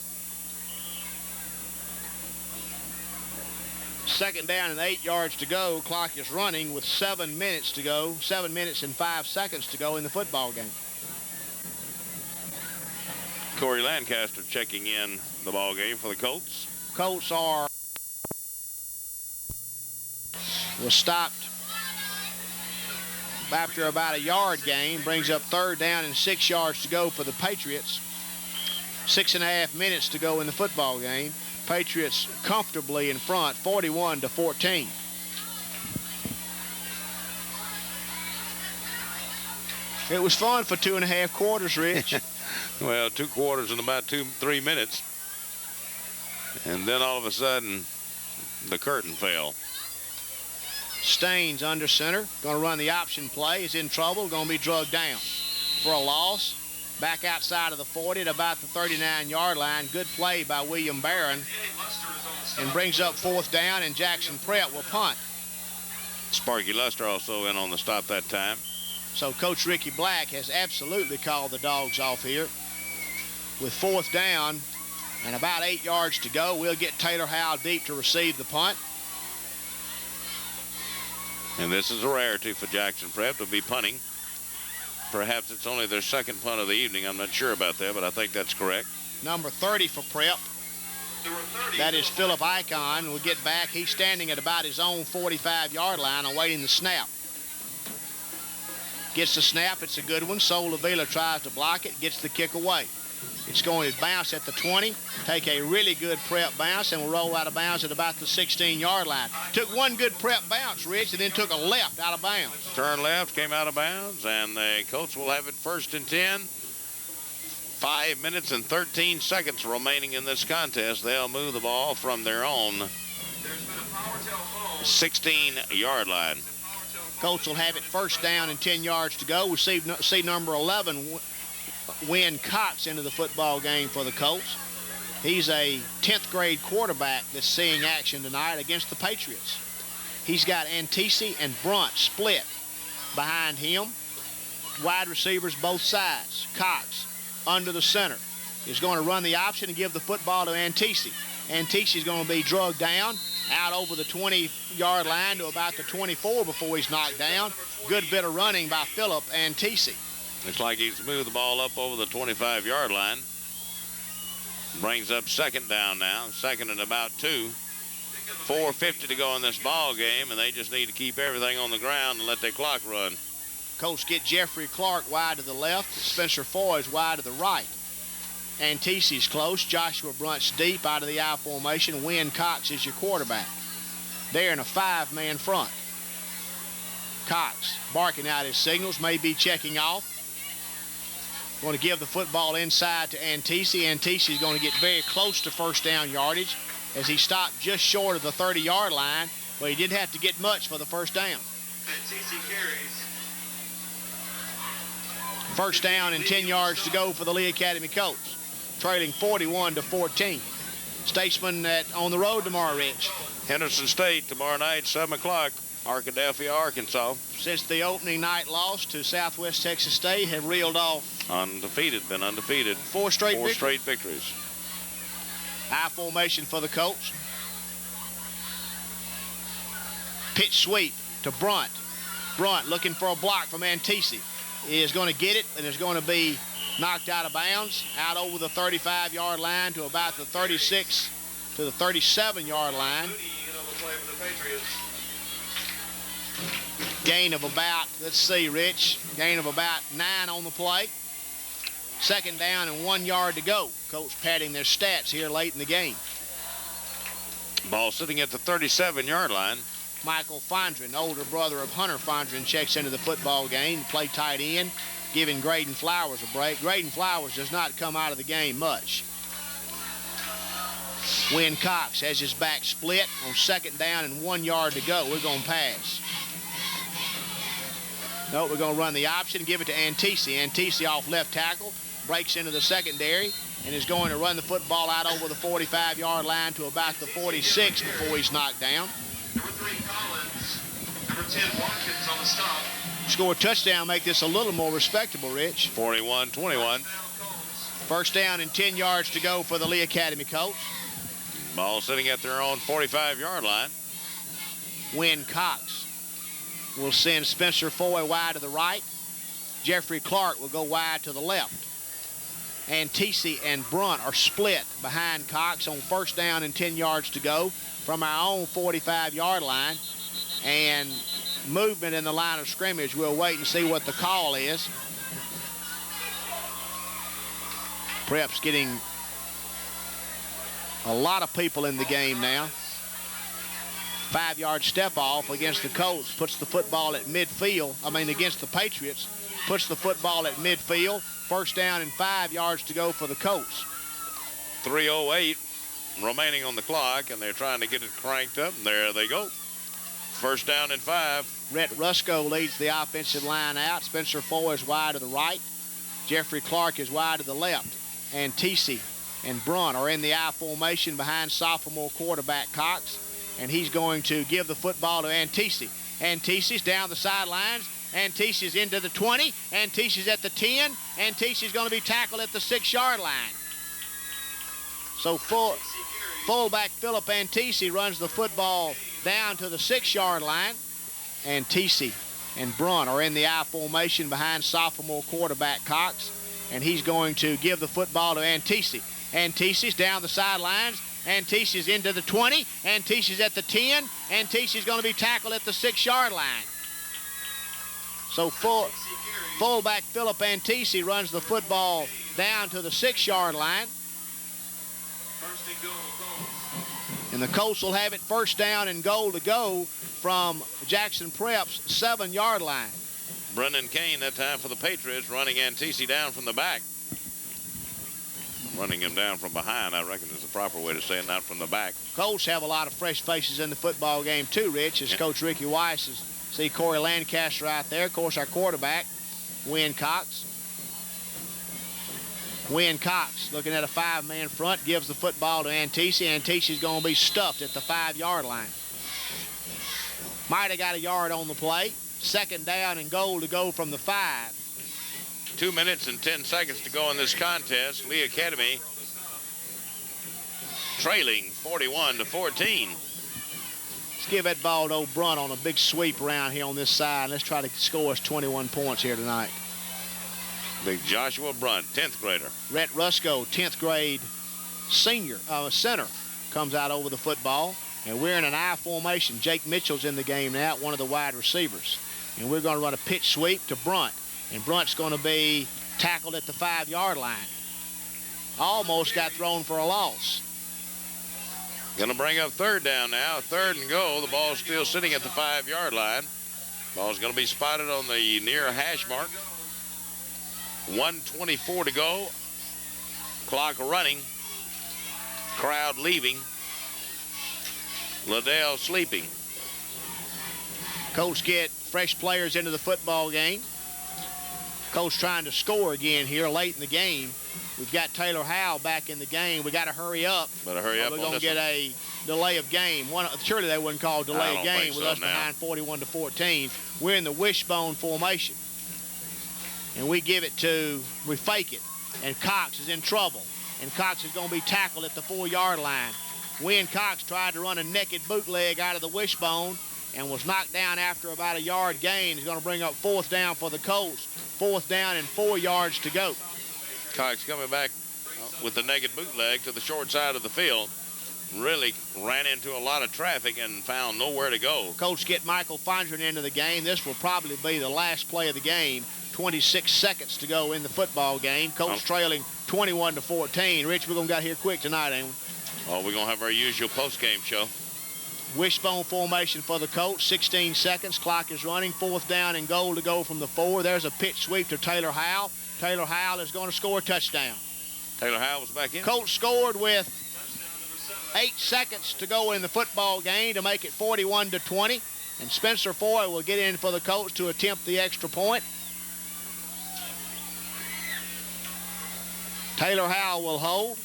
2nd down and 8 yards to go. Clock is running with 7 minutes to go. 7 minutes and 5 seconds to go in the football game. Corey Lancaster checking in the ball game for the Colts. Colts was stopped after about a yard gain. Brings up 3rd down and 6 yards to go for the Patriots. 6.5 minutes to go in the football game. Patriots comfortably in front, 41-14. It was fun for 2.5 quarters, Rich. Well, 2 quarters in about 3 minutes. And then all of a sudden, the curtain fell. Staines under center, going to run the option play. He's in trouble, going to be drugged down for a loss. Back outside of the 40 at about the 39-yard line. Good play by William Barron. And brings up 4th down, and Jackson Prep will punt. Sparky Luster also in on the stop that time. So Coach Ricky Black has absolutely called the dogs off here. With 4th down and about 8 yards to go, we'll get Taylor Howell deep to receive the punt. And this is a rarity for Jackson Prep to be punting. Perhaps it's only their 2nd punt of the evening. I'm not sure about that, but I think that's correct. Number 30 for Prep. Number 30 That is Philip Icon. We'll get back. He's standing at about his own 45-yard line awaiting the snap. Gets the snap. It's a good one. Sol Avila tries to block it. Gets the kick away. It's going to bounce at the 20. Take a really good prep bounce and will roll out of bounds at about the 16-yard line. Took one good prep bounce, Rich, and then took a left out of bounds. Turn left, came out of bounds, and the Colts will have it 1st and 10. 5 minutes and 13 seconds remaining in this contest. They'll move the ball from their own 16-yard line. Colts will have it 1st down and 10 yards to go. We see number 11, Win Cox, into the football game for the Colts. He's a 10th grade quarterback that's seeing action tonight against the Patriots. He's got Antisi and Brunt split behind him. Wide receivers both sides. Cox under the center is going to run the option and give the football to Antisi. Antisi is going to be drugged down out over the 20-yard line to about the 24 before he's knocked down. Good bit of running by Philip Antisi. Looks like he's moved the ball up over the 25-yard line. Brings up 2nd down now. 2nd and about 2. 4:50 to go in this ball game, and they just need to keep everything on the ground and let their clock run. Colts get Jeffrey Clark wide to the left. Spencer Foy's wide to the right. Antisi's close. Joshua Brunt's deep out of the I formation. Win Cox is your quarterback. They're in a 5-man front. Cox barking out his signals, may be checking off. Going to give the football inside to Antisi. Antisi's going to get very close to 1st down yardage as he stopped just short of the 30-yard line, but he didn't have to get much for the 1st down. Antisi carries. 1st down and 10 yards to go for the Lee Academy Colts, trailing 41-14. Statesman on the road tomorrow, Rich. Henderson State tomorrow night, 7 o'clock, Arkadelphia, Arkansas. Since the opening night loss to Southwest Texas State, have reeled off Been undefeated. 4 straight victories. I formation for the Colts. Pitch sweep to Brunt. Brunt looking for a block from Antisi. He is going to get it and is going to be knocked out of bounds, out over the 35-yard line to about the 36 to the 37-yard line. Gain of about, let's see, Rich, gain of about 9 on the play. 2nd down and 1 yard to go. Colts padding their stats here late in the game. Ball sitting at the 37-yard line. Michael Fondren, older brother of Hunter Fondren, checks into the football game to play tight end, giving Graydon Flowers a break. Graydon Flowers does not come out of the game much. Win Cox has his back split on 2nd down and 1 yard to go. We're going to pass. No, we're going to run the option, give it to Antisi. Antisi off left tackle, breaks into the secondary, and is going to run the football out over the 45-yard line to about the 46 before he's knocked down. Number 3, Collins. Number 10, Watkins on the stop. Score a touchdown, make this a little more respectable, Rich. 41-21. 1st down and 10 yards to go for the Lee Academy Colts. Ball sitting at their own 45-yard line. Win Cox will send Spencer Foy wide to the right. Jeffrey Clark will go wide to the left. Antisi and Brunt are split behind Cox on 1st down and 10 yards to go from our own 45-yard line. And movement in the line of scrimmage, we'll wait and see what the call is. Prep's getting a lot of people in the game now. 5-yard step off against the Colts puts the football at midfield. Against the Patriots, puts the football at midfield. 1st down and 5 yards to go for the Colts. 3:08 remaining on the clock, and they're trying to get it cranked up. And there they go. 1st down and 5. Rhett Rusko leads the offensive line out. Spencer Foy is wide to the right. Jeffrey Clark is wide to the left. Antisi and Brunt are in the I formation behind sophomore quarterback Cox, and he's going to give the football to Antisi. Antisi's down the sidelines. Antisi's into the 20. Antisi's at the 10. Antisi's going to be tackled at the 6-yard line. So fullback Philip Antisi runs the football down to the 6-yard line. Antisi and Brunt are in the I formation behind sophomore quarterback Cox, and he's going to give the football to Antisi. Antisi's down the sidelines. Antici's into the 20. Antici's at the 10. Antici's going to be tackled at the 6-yard line. So fullback Philip Antici runs the football down to the 6-yard line. First and goal, Colts. And the Colts will have it first down and goal to go from Jackson Prep's 7-yard line. Brendan Kane that time for the Patriots, running Antisi down from the back. Running him down from behind, I reckon is the proper way to say it, not from the back. Colts have a lot of fresh faces in the football game too, Rich, as Coach Ricky Weiss is. See Corey Lancaster out there. Of course, our quarterback, Wynn Cox. Wynn Cox looking at a 5-man front, gives the football to Antisi. Antici's going to be stuffed at the 5-yard line. Might have got a yard on the play. Second down and goal to go from the 5. 2 minutes and 10 seconds to go in this contest. Lee Academy trailing 41-14. Let's give that ball to Brunt on a big sweep around here on this side. Let's try to score us 21 points here tonight. Big Joshua Brunt, 10th grader. Rhett Rusko, 10th grade senior, center, comes out over the football. And we're in an I formation. Jake Mitchell's in the game now, one of the wide receivers. And we're going to run a pitch sweep to Brunt. And Brunt's going to be tackled at the 5-yard line. Almost got thrown for a loss. Going to bring up third down now. Third and goal. The ball's still sitting at the 5-yard line. Ball's going to be spotted on the near hash mark. 1:24 to go. Clock running. Crowd leaving. Liddell sleeping. Colts get fresh players into the football game. Colts trying to score again here late in the game. We've got Taylor Howell back in the game. We got to hurry up. Better hurry up. We're going to get a delay of game. Surely they wouldn't call delay of game with us behind 41-14. We're in the wishbone formation. And we fake it. And Cox is in trouble. And Cox is going to be tackled at the 4-yard line. Wynn Cox tried to run a naked bootleg out of the wishbone and was knocked down after about a yard gain. He's going to bring up 4th down for the Colts. 4th down and 4 yards to go. Cox coming back with the naked bootleg to the short side of the field. Really ran into a lot of traffic and found nowhere to go. Colts get Michael Fondren into the game. This will probably be the last play of the game. 26 seconds to go in the football game. Colts trailing 21-14. Rich, we're going to get here quick tonight, ain't we? Oh, we're going to have our usual post-game show. Wishbone formation for the Colts. 16 seconds. Clock is running. 4th down and goal to go from the 4. There's a pitch sweep to Taylor Howell. Taylor Howell is going to score a touchdown. Taylor Howell was back in. Colts scored with 8 seconds to go in the football game to make it 41-20. And Spencer Foy will get in for the Colts to attempt the extra point. Taylor Howell will hold.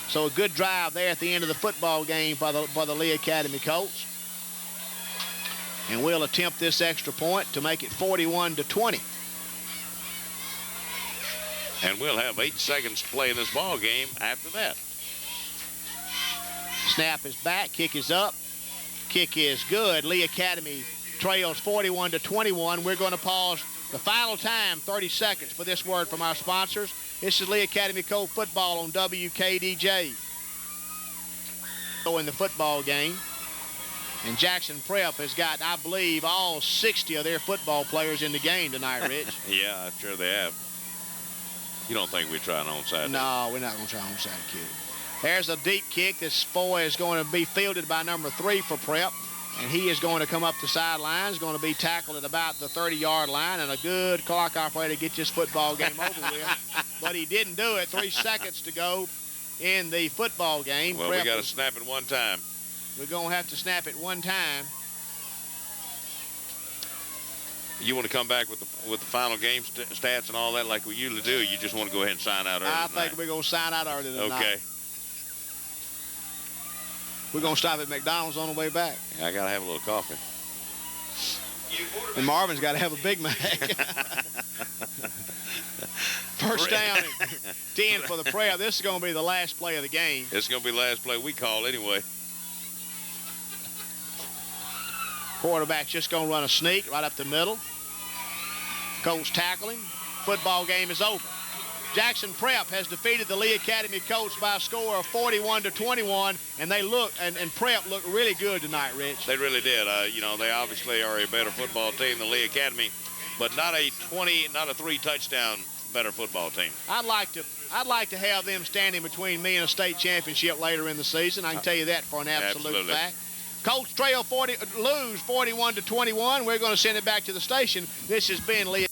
So a good drive there at the end of the football game by the Lee Academy Colts. And we'll attempt this extra point to make it 41-20. And we'll have 8 seconds to play in this ball game after that. Snap is back. Kick is up. Kick is good. Lee Academy trails 41-21. We're going to pause the final time, 30 seconds, for this word from our sponsors. This is Lee Academy Colt football on WKDJ. In the football game. And Jackson Prep has got, I believe, all 60 of their football players in the game tonight, Rich. Yeah, I'm sure they have. You don't think we try an onside? No, we're not going to try an onside kick. There's a deep kick. This Foy is going to be fielded by number 3 for Prep. And he is going to come up the sidelines, going to be tackled at about the 30-yard line, and a good clock operator to get this football game over with. But he didn't do it. 3 seconds to go in the football game. Well, we got to snap it one time. We're going to have to snap it one time. You want to come back with the final game stats and all that like we usually do? You just want to go ahead and sign out early I tonight? think we're going to sign out early tonight. Okay. We're going to stop at McDonald's on the way back. I got to have a little coffee. And Marvin's got to have a Big Mac. First down and 10 for the Prep. This is going to be the last play of the game. It's going to be the last play we call anyway. Quarterback's just going to run a sneak right up the middle. Colts tackle him. Football game is over. Jackson Prep has defeated the Lee Academy Colts by a score of 41-21, and Prep looked really good tonight, Rich. They really did. You know, they obviously are a better football team than Lee Academy, but not a 3-touchdown better football team. I'd like to have them standing between me and a state championship later in the season. I can tell you that for an absolute fact. Colts lose 41-21. We're going to send it back to the station. This has been Lee.